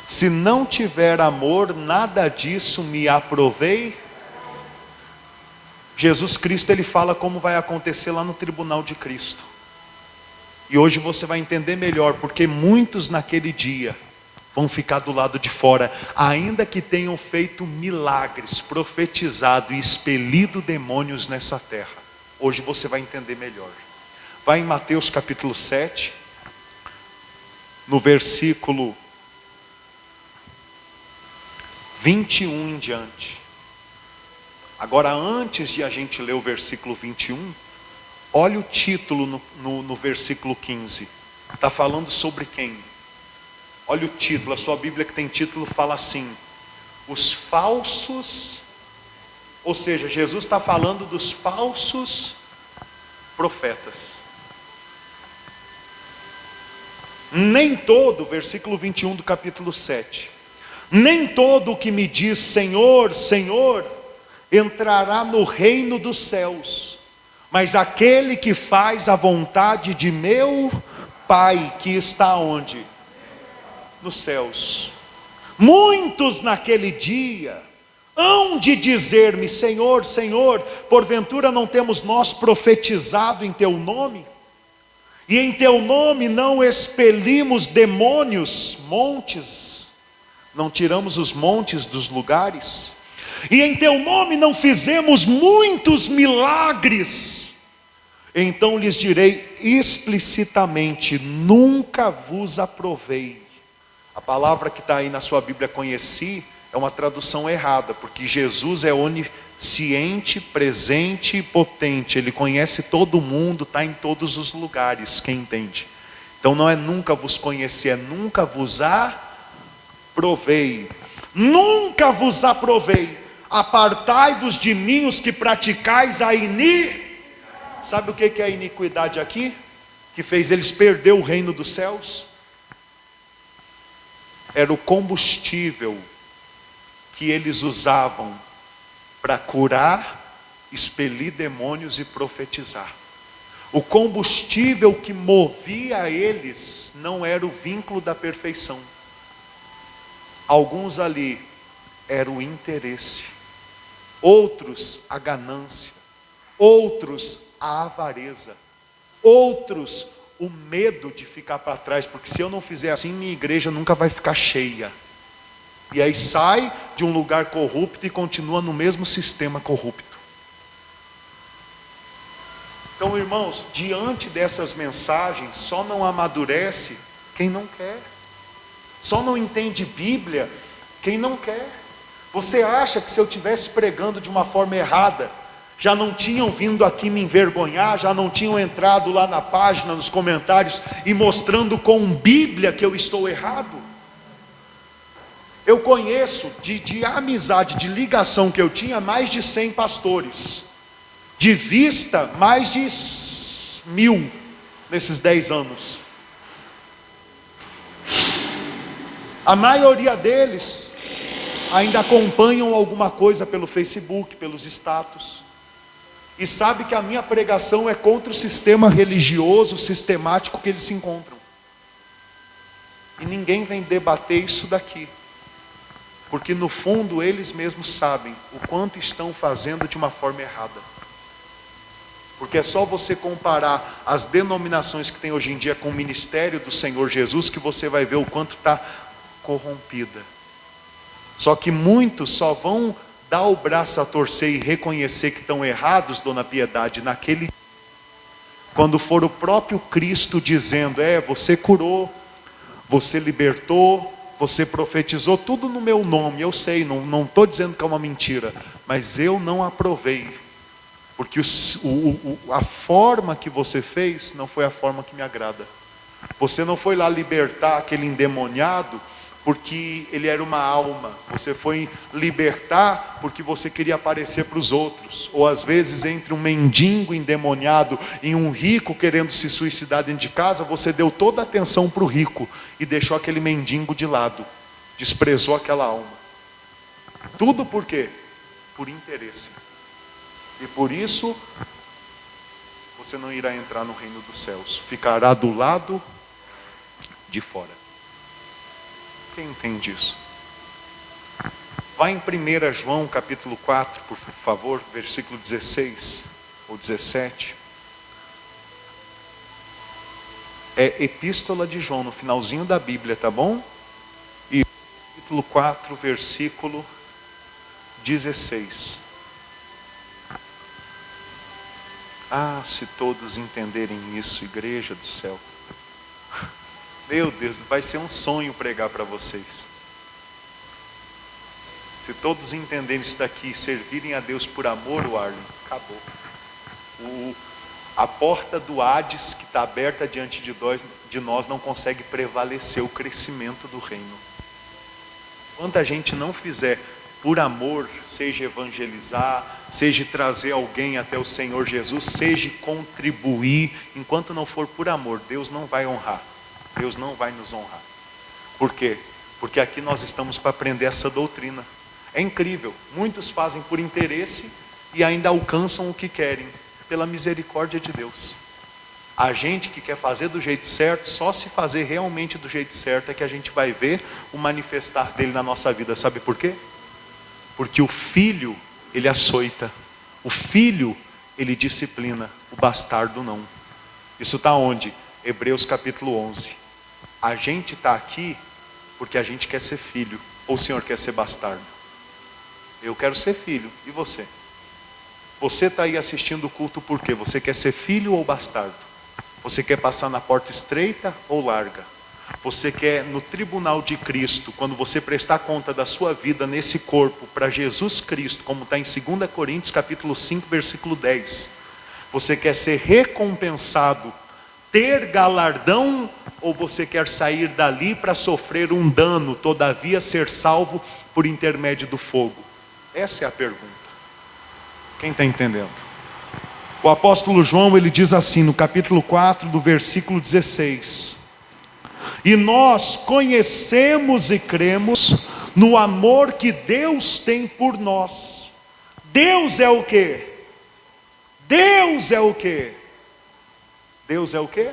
Se não tiver amor, nada disso me aprovei. Jesus Cristo, ele fala como vai acontecer lá no tribunal de Cristo. E hoje você vai entender melhor, porque muitos naquele dia vão ficar do lado de fora, ainda que tenham feito milagres, profetizado e expelido demônios nessa terra. Hoje você vai entender melhor. Vai em Mateus capítulo 7, no versículo 21 em diante. Agora, antes de a gente ler o versículo 21, olha o título no versículo 15. Está falando sobre quem? Olha o título, a sua Bíblia que tem título fala assim: os falsos, ou seja, Jesus está falando dos falsos profetas. Nem todo, versículo 21 do capítulo 7. Nem todo o que me diz Senhor, Senhor, entrará no reino dos céus, mas aquele que faz a vontade de meu Pai que está onde? Nos céus. Muitos naquele dia hão de dizer-me, Senhor, Senhor, porventura não temos nós profetizado em teu nome? E em teu nome não expelimos demônios, montes, não tiramos os montes dos lugares? E em teu nome não fizemos muitos milagres? Então lhes direi explicitamente, nunca vos aprovei. A palavra que está aí na sua Bíblia, conheci, é uma tradução errada, porque Jesus é onisciente, presente e potente. Ele conhece todo mundo, está em todos os lugares, quem entende? Então não é nunca vos conheci, é nunca vos aprovei. Nunca vos aprovei. Apartai-vos de mim os que praticais a iniquidade. Sabe o que é a iniquidade aqui? Que fez eles perder o reino dos céus? Era o combustível que eles usavam para curar, expelir demônios e profetizar. O combustível que movia eles não era o vínculo da perfeição. Alguns ali era o interesse, outros a ganância, outros a avareza, outros o medo de ficar para trás, porque se eu não fizer assim, minha igreja nunca vai ficar cheia. E aí sai de um lugar corrupto e continua no mesmo sistema corrupto. Então, irmãos, diante dessas mensagens, só não amadurece quem não quer. Só não entende Bíblia quem não quer. Você acha que se eu estivesse pregando de uma forma errada, já não tinham vindo aqui me envergonhar, já não tinham entrado lá na página, nos comentários, e mostrando com Bíblia que eu estou errado? Eu conheço, de amizade, de ligação que eu tinha, mais de 100 pastores. De vista, mais de 1000 nesses 10 anos. A maioria deles ainda acompanham alguma coisa pelo Facebook, pelos status, e sabe que a minha pregação é contra o sistema religioso, sistemático que eles se encontram. E ninguém vem debater isso daqui, porque no fundo eles mesmos sabem o quanto estão fazendo de uma forma errada. Porque é só você comparar as denominações que tem hoje em dia com o ministério do Senhor Jesus, que você vai ver o quanto está corrompida. Só que muitos só vão dar o braço a torcer e reconhecer que estão errados, dona Piedade, naquele quando for o próprio Cristo dizendo: você curou, você libertou, você profetizou, tudo no meu nome. Eu sei, não estou dizendo que é uma mentira, mas eu não aprovei. Porque a forma que você fez não foi a forma que me agrada. Você não foi lá libertar aquele endemoniado porque ele era uma alma. Você foi libertar porque você queria aparecer para os outros. Ou às vezes entre um mendigo endemoniado e um rico querendo se suicidar dentro de casa, você deu toda a atenção para o rico e deixou aquele mendigo de lado. Desprezou aquela alma. Tudo por quê? Por interesse. E por isso, você não irá entrar no reino dos céus. Ficará do lado de fora. Quem entende isso? Vai em 1 João capítulo 4, por favor, versículo 16 ou 17. É Epístola de João, no finalzinho da Bíblia, tá bom? E capítulo 4, versículo 16. Ah, se todos entenderem isso, igreja do céu. Meu Deus, vai ser um sonho pregar para vocês. Se todos entenderem isso daqui, servirem a Deus por amor, o Arlen, acabou. A porta do Hades que está aberta diante de nós não consegue prevalecer o crescimento do reino. Quanta gente não fizer por amor, seja evangelizar, seja trazer alguém até o Senhor Jesus, seja contribuir, enquanto não for por amor, Deus não vai honrar, Deus não vai nos honrar. Por quê? Porque aqui nós estamos para aprender essa doutrina. É incrível, muitos fazem por interesse e ainda alcançam o que querem, pela misericórdia de Deus. A gente que quer fazer do jeito certo, só se fazer realmente do jeito certo é que a gente vai ver o manifestar dele na nossa vida. Sabe por quê? Porque o filho, ele açoita. O filho, ele disciplina. O bastardo não. Isso está onde? Hebreus capítulo 11. A gente está aqui porque a gente quer ser filho. Ou o Senhor quer ser bastardo? Eu quero ser filho. E você? Você está aí assistindo o culto por quê? Você quer ser filho ou bastardo? Você quer passar na porta estreita ou larga? Você quer no tribunal de Cristo, quando você prestar conta da sua vida nesse corpo para Jesus Cristo, como está em 2 Coríntios capítulo 5, versículo 10. Você quer ser recompensado, ter galardão, ou você quer sair dali para sofrer um dano, todavia ser salvo por intermédio do fogo? Essa é a pergunta. Quem está entendendo? O apóstolo João, ele diz assim no capítulo 4, do versículo 16: e nós conhecemos e cremos no amor que Deus tem por nós. Deus é o quê? Deus é o quê? Deus é o quê?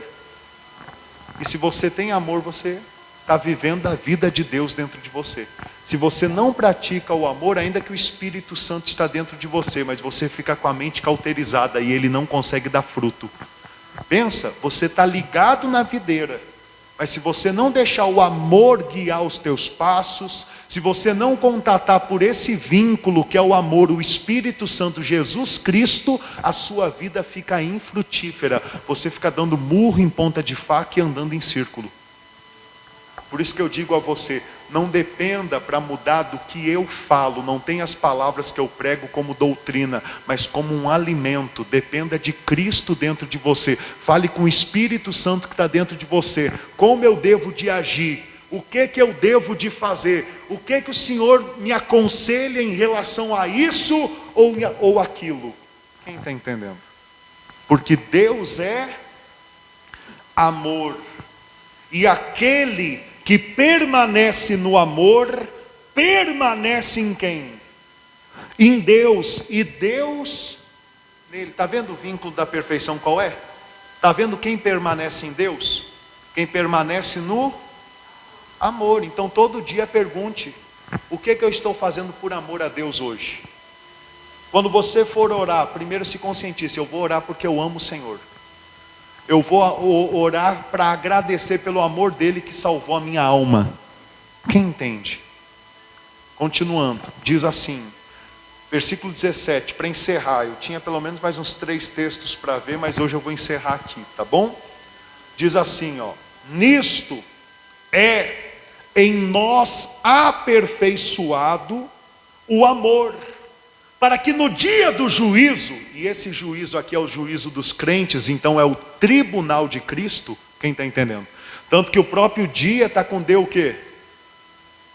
E se você tem amor, você está vivendo a vida de Deus dentro de você. Se você não pratica o amor, ainda que o Espírito Santo está dentro de você, mas você fica com a mente cauterizada e ele não consegue dar fruto. Pensa, você está ligado na videira, mas se você não deixar o amor guiar os teus passos, se você não contatar por esse vínculo que é o amor, o Espírito Santo, Jesus Cristo, a sua vida fica infrutífera. Você fica dando murro em ponta de faca e andando em círculo. Por isso que eu digo a você, não dependa para mudar do que eu falo, não tenha as palavras que eu prego como doutrina, mas como um alimento. Dependa de Cristo dentro de você. Fale com o Espírito Santo que está dentro de você. Como eu devo de agir? O que eu devo de fazer? O que o Senhor me aconselha em relação a isso ou aquilo? Quem está entendendo? Porque Deus é amor. E aquele que permanece no amor, permanece em quem? Em Deus, e Deus nele. Está vendo o vínculo da perfeição qual é? Está vendo quem permanece em Deus? Quem permanece no amor. Então todo dia pergunte: o que eu estou fazendo por amor a Deus hoje? Quando você for orar, primeiro se conscientize: eu vou orar porque eu amo o Senhor. Eu vou orar para agradecer pelo amor dele que salvou a minha alma. Quem entende? Continuando, diz assim, versículo 17, para encerrar. Eu tinha pelo menos mais uns 3 textos para ver, mas hoje eu vou encerrar aqui, tá bom? Diz assim, ó: nisto é em nós aperfeiçoado o amor, para que no dia do juízo, e esse juízo aqui é o juízo dos crentes, então é o tribunal de Cristo. Quem está entendendo? Tanto que o próprio dia está com D o quê?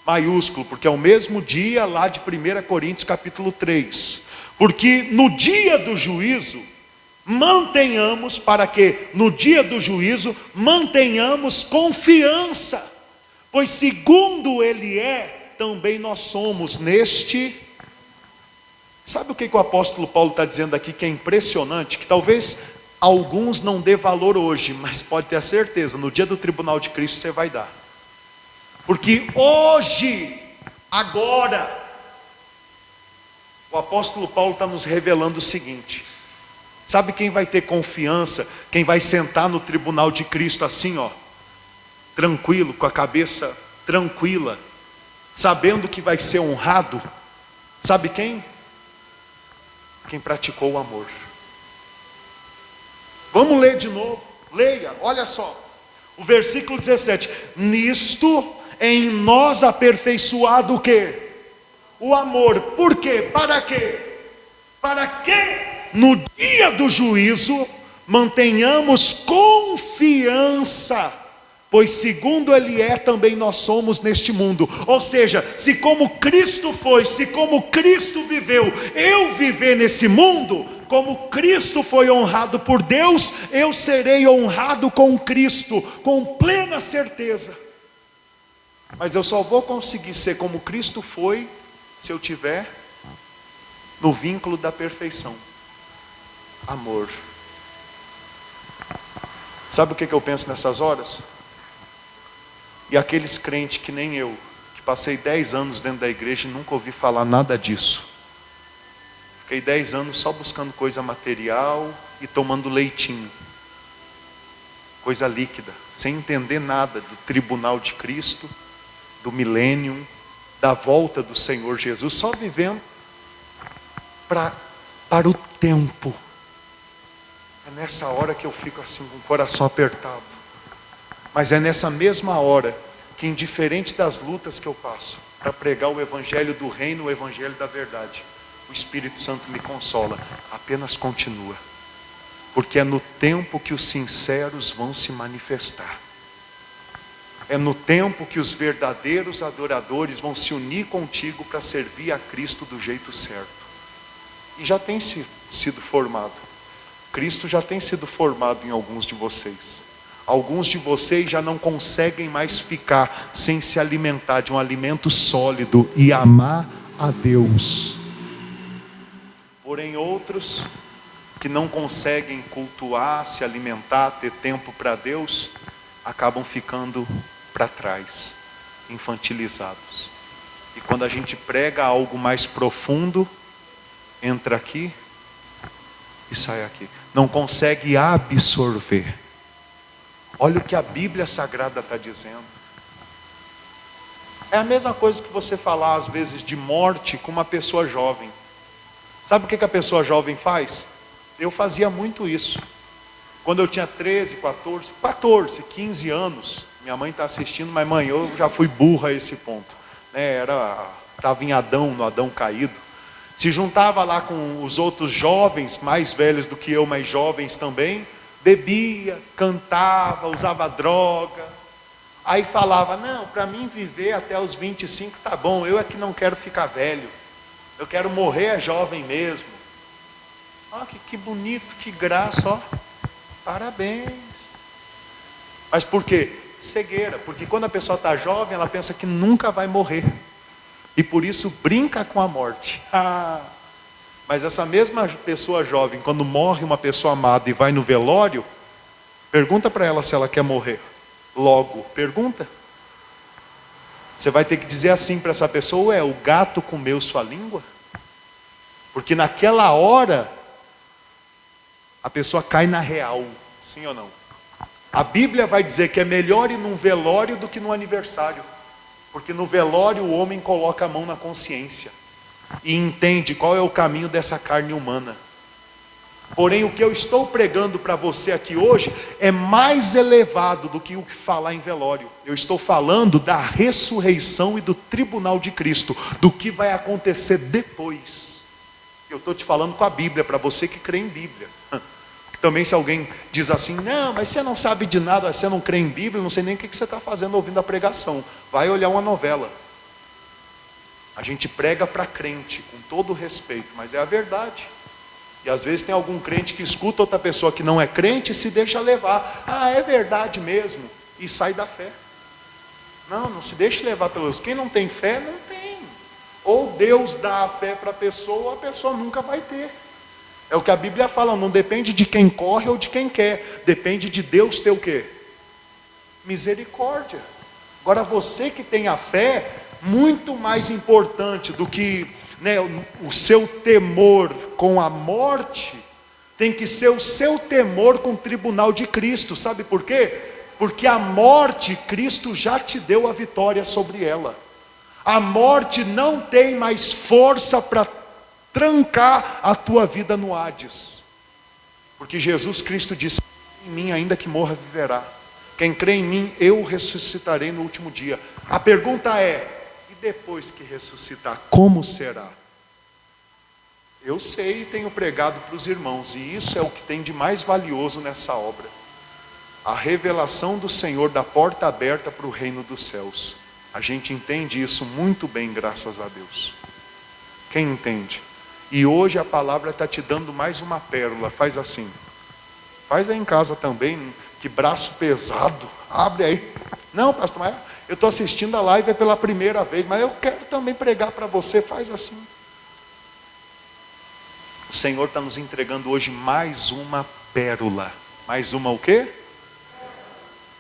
Maiúsculo, porque é o mesmo dia lá de 1 Coríntios capítulo 3. Porque no dia do juízo, mantenhamos, para que no dia do juízo, mantenhamos confiança, pois segundo Ele é, também nós somos neste. Sabe o que o apóstolo Paulo está dizendo aqui, que é impressionante? Que talvez alguns não dê valor hoje, mas pode ter a certeza, no dia do tribunal de Cristo você vai dar. Porque hoje, agora, o apóstolo Paulo está nos revelando o seguinte: sabe quem vai ter confiança? Quem vai sentar no tribunal de Cristo assim, ó, tranquilo, com a cabeça tranquila, sabendo que vai ser honrado? Sabe quem? Quem praticou o amor. Vamos ler de novo, leia, olha só, o versículo 17: nisto é em nós aperfeiçoado o quê? O amor. Por quê? Para quê? Para que no dia do juízo mantenhamos confiança, pois segundo Ele é, também nós somos neste mundo. Ou seja, se como Cristo foi, se como Cristo viveu, eu viver nesse mundo, como Cristo foi honrado por Deus, eu serei honrado com Cristo, com plena certeza. Mas eu só vou conseguir ser como Cristo foi, se eu tiver no vínculo da perfeição, amor. Sabe o que eu penso nessas horas? E aqueles crentes que nem eu, que passei 10 anos dentro da igreja e nunca ouvi falar nada disso. Fiquei 10 anos só buscando coisa material e tomando leitinho, coisa líquida, sem entender nada do tribunal de Cristo, do milênio, da volta do Senhor Jesus, só vivendo para o tempo. É nessa hora que eu fico assim com o coração apertado. Mas é nessa mesma hora que, indiferente das lutas que eu passo, para pregar o evangelho do reino, o evangelho da verdade, o Espírito Santo me consola: apenas continua, porque é no tempo que os sinceros vão se manifestar. É no tempo que os verdadeiros adoradores vão se unir contigo para servir a Cristo do jeito certo. E já tem sido formado. Cristo já tem sido formado em alguns de vocês. Alguns de vocês já não conseguem mais ficar sem se alimentar de um alimento sólido e amar a Deus. Porém outros que não conseguem cultuar, se alimentar, ter tempo para Deus, acabam ficando para trás, infantilizados. E quando a gente prega algo mais profundo, entra aqui e sai aqui. Não consegue absorver. Olha o que a Bíblia Sagrada está dizendo. É a mesma coisa que você falar às vezes de morte com uma pessoa jovem. Sabe o que a pessoa jovem faz? Eu fazia muito isso. Quando eu tinha 13, 14, 15 anos, minha mãe está assistindo, mas mãe, eu já fui burra a esse ponto. Estava em Adão, no Adão caído. Se juntava lá com os outros jovens, mais velhos do que eu, mas jovens também, bebia, cantava, usava droga. Aí falava: não, para mim viver até os 25 tá bom, eu é que não quero ficar velho. Eu quero morrer jovem mesmo. Ah, que bonito, que graça, ó. Parabéns. Mas por quê? Cegueira. Porque quando a pessoa está jovem, ela pensa que nunca vai morrer. e por isso brinca com a morte. Mas essa mesma pessoa jovem, quando morre uma pessoa amada e vai no velório, pergunta para ela se ela quer morrer. Logo, pergunta. Você vai ter que dizer assim para essa pessoa: o gato comeu sua língua? Porque naquela hora, a pessoa cai na real, sim ou não? A Bíblia vai dizer que é melhor ir num velório do que num aniversário. Porque no velório o homem coloca a mão na consciência e entende qual é o caminho dessa carne humana. Porém, o que eu estou pregando para você aqui hoje é mais elevado do que o que falar em velório. Eu estou falando da ressurreição e do tribunal de Cristo, do que vai acontecer depois. Eu estou te falando com a Bíblia, para você que crê em Bíblia. Também, se alguém diz assim: não, mas você não sabe de nada, você não crê em Bíblia, não sei nem o que você está fazendo ouvindo a pregação. Vai olhar uma novela. A gente prega para crente, com todo respeito, mas é a verdade. E às vezes tem algum crente que escuta outra pessoa que não é crente e se deixa levar. É verdade mesmo. E sai da fé. Não se deixe levar pelos. Quem não tem fé, não tem. Ou Deus dá a fé para a pessoa nunca vai ter. É o que a Bíblia fala, não depende de quem corre ou de quem quer. Depende de Deus ter o quê? Misericórdia. Agora você que tem a fé, muito mais importante do que o seu temor com a morte, tem que ser o seu temor com o tribunal de Cristo. Sabe por quê? Porque a morte, Cristo já te deu a vitória sobre ela. A morte não tem mais força para trancar a tua vida no Hades. Porque Jesus Cristo disse: em mim ainda que morra viverá. Quem crê em mim, eu ressuscitarei no último dia. A pergunta é: e depois que ressuscitar, como será? Eu sei e tenho pregado para os irmãos, e isso é o que tem de mais valioso nessa obra. A revelação do Senhor da porta aberta para o reino dos céus. A gente entende isso muito bem, graças a Deus. Quem entende? E hoje a palavra está te dando mais uma pérola. Faz assim. Faz aí em casa também. Que braço pesado. Abre aí. Não, pastor, mas eu estou assistindo a live pela primeira vez, mas eu quero também pregar para você. Faz assim. O Senhor está nos entregando hoje mais uma pérola. Mais uma o quê?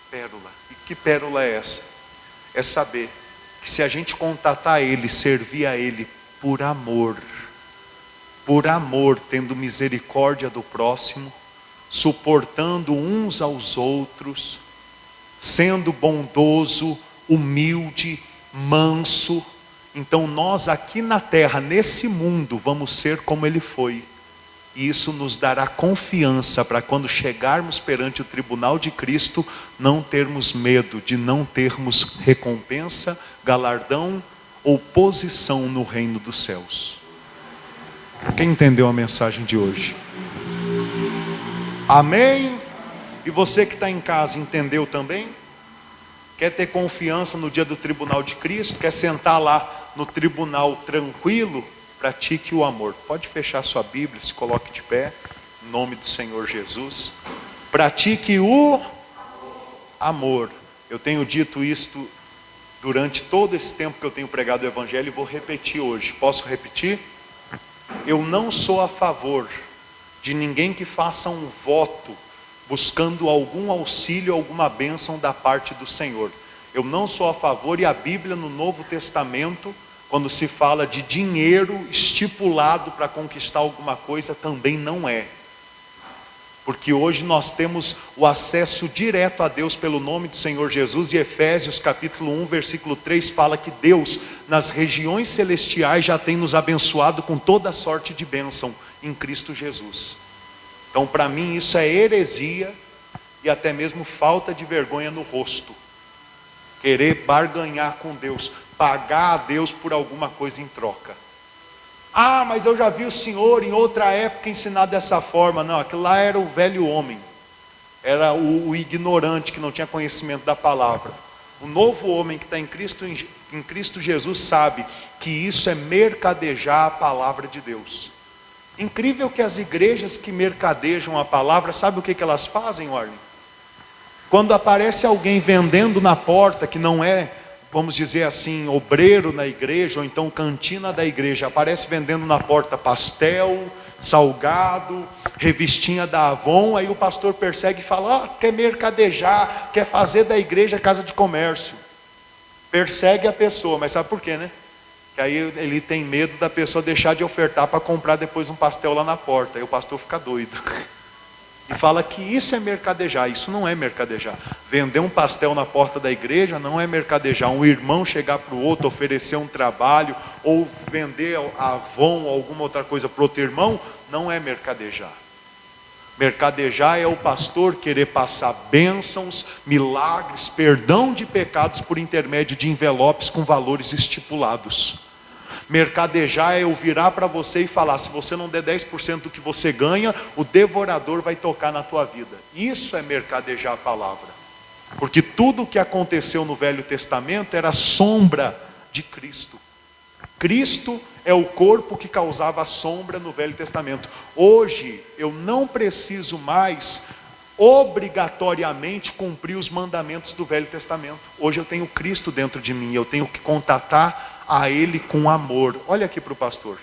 Pérola. E que pérola é essa? É saber que se a gente contatar Ele, servir a Ele por amor, tendo misericórdia do próximo, suportando uns aos outros, sendo bondoso, humilde, manso, então nós aqui na terra, nesse mundo, vamos ser como Ele foi. E isso nos dará confiança para quando chegarmos perante o tribunal de Cristo, não termos medo de não termos recompensa, galardão ou posição no reino dos céus. Quem entendeu a mensagem de hoje? Amém? E você que está em casa, entendeu também? Quer ter confiança no dia do tribunal de Cristo? Quer sentar lá no tribunal tranquilo? Pratique o amor. Pode fechar sua Bíblia, se coloque de pé, em nome do Senhor Jesus. Pratique o amor. Eu tenho dito isto durante todo esse tempo que eu tenho pregado o Evangelho e vou repetir hoje. Posso repetir? Eu não sou a favor de ninguém que faça um voto buscando algum auxílio, alguma bênção da parte do Senhor. Eu não sou a favor, e a Bíblia no Novo Testamento, quando se fala de dinheiro estipulado para conquistar alguma coisa, também não é. Porque hoje nós temos o acesso direto a Deus pelo nome do Senhor Jesus, e Efésios capítulo 1, versículo 3 fala que Deus, nas regiões celestiais, já tem nos abençoado com toda sorte de bênção em Cristo Jesus. Então, para mim, isso é heresia e até mesmo falta de vergonha no rosto. Querer barganhar com Deus, pagar a Deus por alguma coisa em troca. Mas eu já vi o Senhor em outra época ensinar dessa forma. Não, aquilo lá era o velho homem. Era o ignorante que não tinha conhecimento da palavra. O novo homem que está em Cristo Jesus sabe que isso é mercadejar a palavra de Deus. Incrível que as igrejas que mercadejam a palavra, sabe o que elas fazem, Orne? Quando aparece alguém vendendo na porta que não é vamos dizer assim, obreiro na igreja, ou então cantina da igreja, aparece vendendo na porta pastel, salgado, revistinha da Avon, aí o pastor persegue e fala, quer mercadejar, quer fazer da igreja casa de comércio. Persegue a pessoa, mas sabe por quê, né? Que aí ele tem medo da pessoa deixar de ofertar para comprar depois um pastel lá na porta, aí o pastor fica doido. E fala que isso é mercadejar. Isso não é mercadejar. Vender um pastel na porta da igreja não é mercadejar. Um irmão chegar para o outro, oferecer um trabalho, ou vender a Avon ou alguma outra coisa para outro irmão, não é mercadejar. Mercadejar é o pastor querer passar bênçãos, milagres, perdão de pecados por intermédio de envelopes com valores estipulados. Mercadejar é eu virar para você e falar, se você não der 10% do que você ganha, o devorador vai tocar na tua vida. Isso é mercadejar a palavra. Porque tudo o que aconteceu no Velho Testamento era sombra de Cristo. Cristo é o corpo que causava a sombra no Velho Testamento. Hoje eu não preciso mais obrigatoriamente cumprir os mandamentos do Velho Testamento. Hoje eu tenho Cristo dentro de mim, eu tenho que contatar a Ele com amor. Olha aqui para o pastor.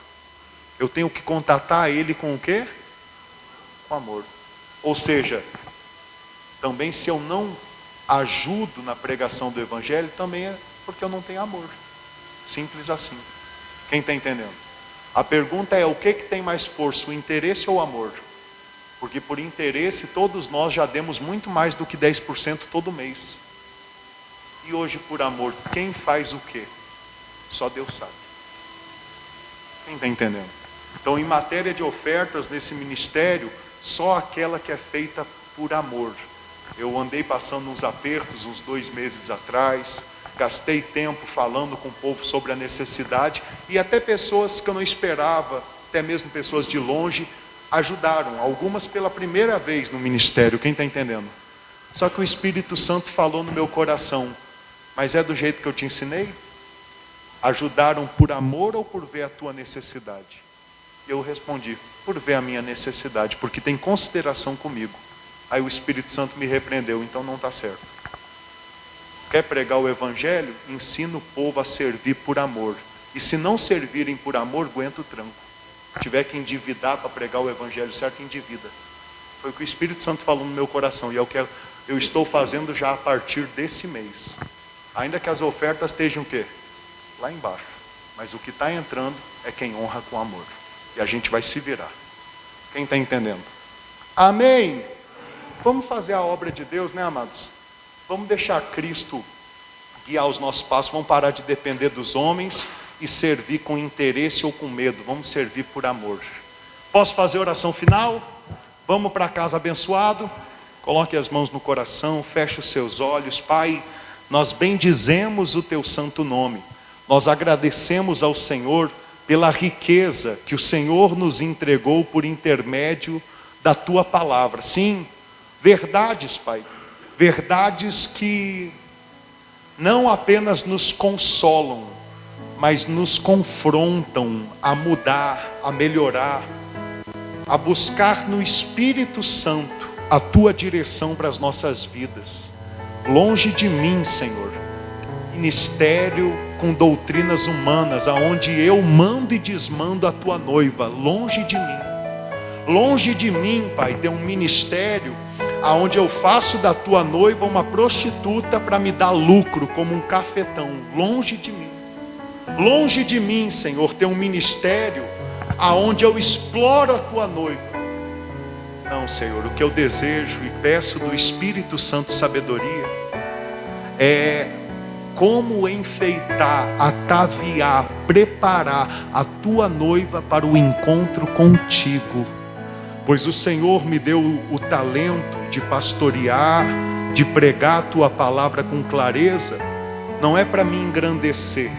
Eu tenho que contatar a Ele com o quê? Com amor. Ou seja, também se eu não ajudo na pregação do Evangelho, também é porque eu não tenho amor. Simples assim. Quem está entendendo? A pergunta é, o que tem mais força, o interesse ou o amor? Porque por interesse todos nós já demos muito mais do que 10% todo mês. E hoje por amor, quem faz o quê? Só Deus sabe. Quem está entendendo? Então, em matéria de ofertas nesse ministério, só aquela que é feita por amor. Eu andei passando uns apertos uns 2 meses atrás, gastei tempo falando com o povo sobre a necessidade, e até pessoas que eu não esperava, até mesmo pessoas de longe, ajudaram. Algumas pela primeira vez no ministério. Quem está entendendo? Só que o Espírito Santo falou no meu coração, mas é do jeito que eu te ensinei? Ajudaram por amor ou por ver a tua necessidade? Eu respondi, por ver a minha necessidade, porque tem consideração comigo. Aí o Espírito Santo me repreendeu, então não está certo. Quer pregar o Evangelho? Ensina o povo a servir por amor. E se não servirem por amor, aguenta o tranco. Se tiver que endividar para pregar o Evangelho certo, endivida. Foi o que o Espírito Santo falou no meu coração, e é o que eu estou fazendo já a partir desse mês. Ainda que as ofertas estejam o quê? Lá embaixo, mas o que está entrando é quem honra com amor, e a gente vai se virar. Quem está entendendo? Amém? Vamos fazer a obra de Deus, né, amados? Vamos deixar Cristo guiar os nossos passos, vamos parar de depender dos homens e servir com interesse ou com medo, vamos servir por amor. Posso fazer oração final? Vamos para casa abençoado? Coloque as mãos no coração, feche os seus olhos. Pai, nós bendizemos o teu santo nome. Nós agradecemos ao Senhor pela riqueza que o Senhor nos entregou por intermédio da tua palavra. Sim, verdades, Pai. Verdades que não apenas nos consolam, mas nos confrontam a mudar, a melhorar, a buscar no Espírito Santo a tua direção para as nossas vidas. Longe de mim, Senhor, ministério com doutrinas humanas, aonde eu mando e desmando a tua noiva. Longe de mim. Longe de mim, Pai, ter um ministério aonde eu faço da tua noiva uma prostituta para me dar lucro como um cafetão. Longe de mim. Longe de mim, Senhor, ter um ministério aonde eu exploro a tua noiva. Não, Senhor, o que eu desejo e peço do Espírito Santo sabedoria é como enfeitar, ataviar, preparar a tua noiva para o encontro contigo. Pois o Senhor me deu o talento de pastorear, de pregar a tua palavra com clareza. Não é para me engrandecer,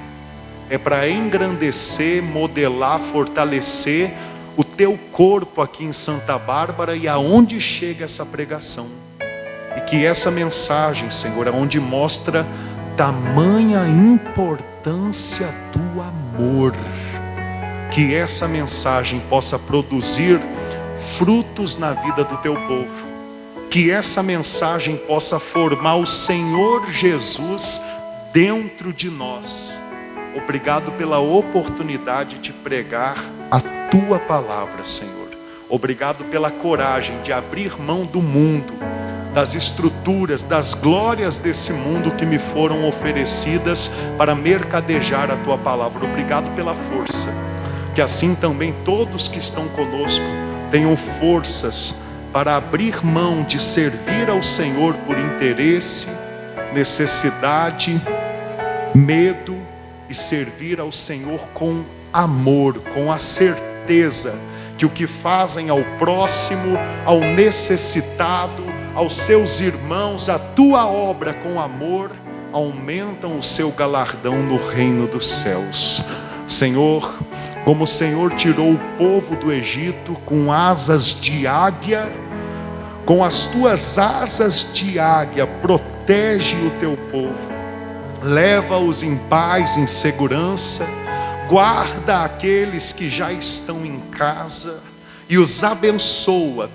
é para engrandecer, modelar, fortalecer o teu corpo aqui em Santa Bárbara e aonde chega essa pregação. E que essa mensagem, Senhor, aonde mostra tamanha importância do amor, que essa mensagem possa produzir frutos na vida do teu povo, que essa mensagem possa formar o Senhor Jesus dentro de nós. Obrigado pela oportunidade de pregar a tua palavra, Senhor. Obrigado pela coragem de abrir mão do mundo, das estruturas, das glórias desse mundo que me foram oferecidas para mercadejar a tua palavra. Obrigado pela força. Que assim também todos que estão conosco tenham forças para abrir mão de servir ao Senhor por interesse, necessidade, medo, e servir ao Senhor com amor, com a certeza que o que fazem ao próximo, ao necessitado, aos seus irmãos, a tua obra com amor, aumentam o seu galardão no reino dos céus. Senhor, como o Senhor tirou o povo do Egito com asas de águia, com as tuas asas de águia, protege o teu povo. Leva-os em paz, em segurança, guarda aqueles que já estão em casa e os abençoa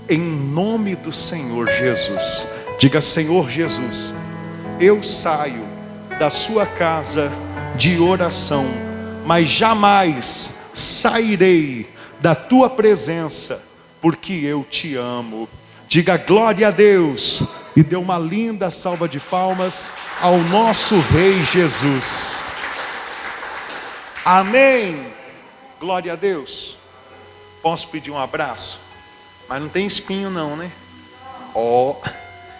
em nome do Senhor Jesus. Diga: Senhor Jesus, eu saio da sua casa de oração, mas jamais sairei da tua presença, porque eu te amo. Diga glória a Deus e dê uma linda salva de palmas ao nosso Rei Jesus. Amém. Glória a Deus. Posso pedir um abraço? Mas não tem espinho não, né?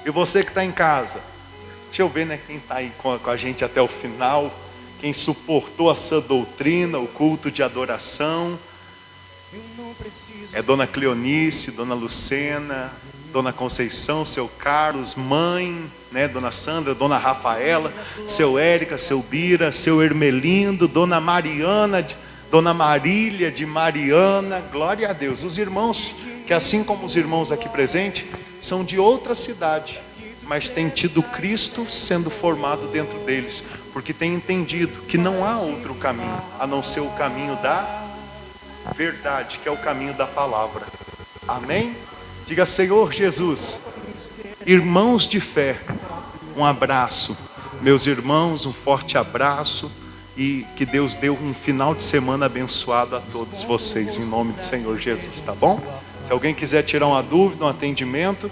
E você que está em casa, deixa eu ver, né, quem está aí com a gente até o final, quem suportou a sua doutrina, o culto de adoração. É Dona Cleonice, Dona Lucena, Dona Conceição, seu Carlos, mãe, né, Dona Sandra, Dona Rafaela, seu Érica, seu Bira, seu Hermelindo, Dona Mariana, Dona Marília de Mariana. Glória a Deus. Os irmãos, que assim como os irmãos aqui presentes, são de outra cidade, mas têm tido Cristo sendo formado dentro deles, porque têm entendido que não há outro caminho, a não ser o caminho da verdade, que é o caminho da palavra. Amém? Diga: Senhor Jesus, irmãos de fé, um abraço. Meus irmãos, um forte abraço. E que Deus dê um final de semana abençoado a todos vocês, em nome do Senhor Jesus, tá bom? Se alguém quiser tirar uma dúvida, um atendimento,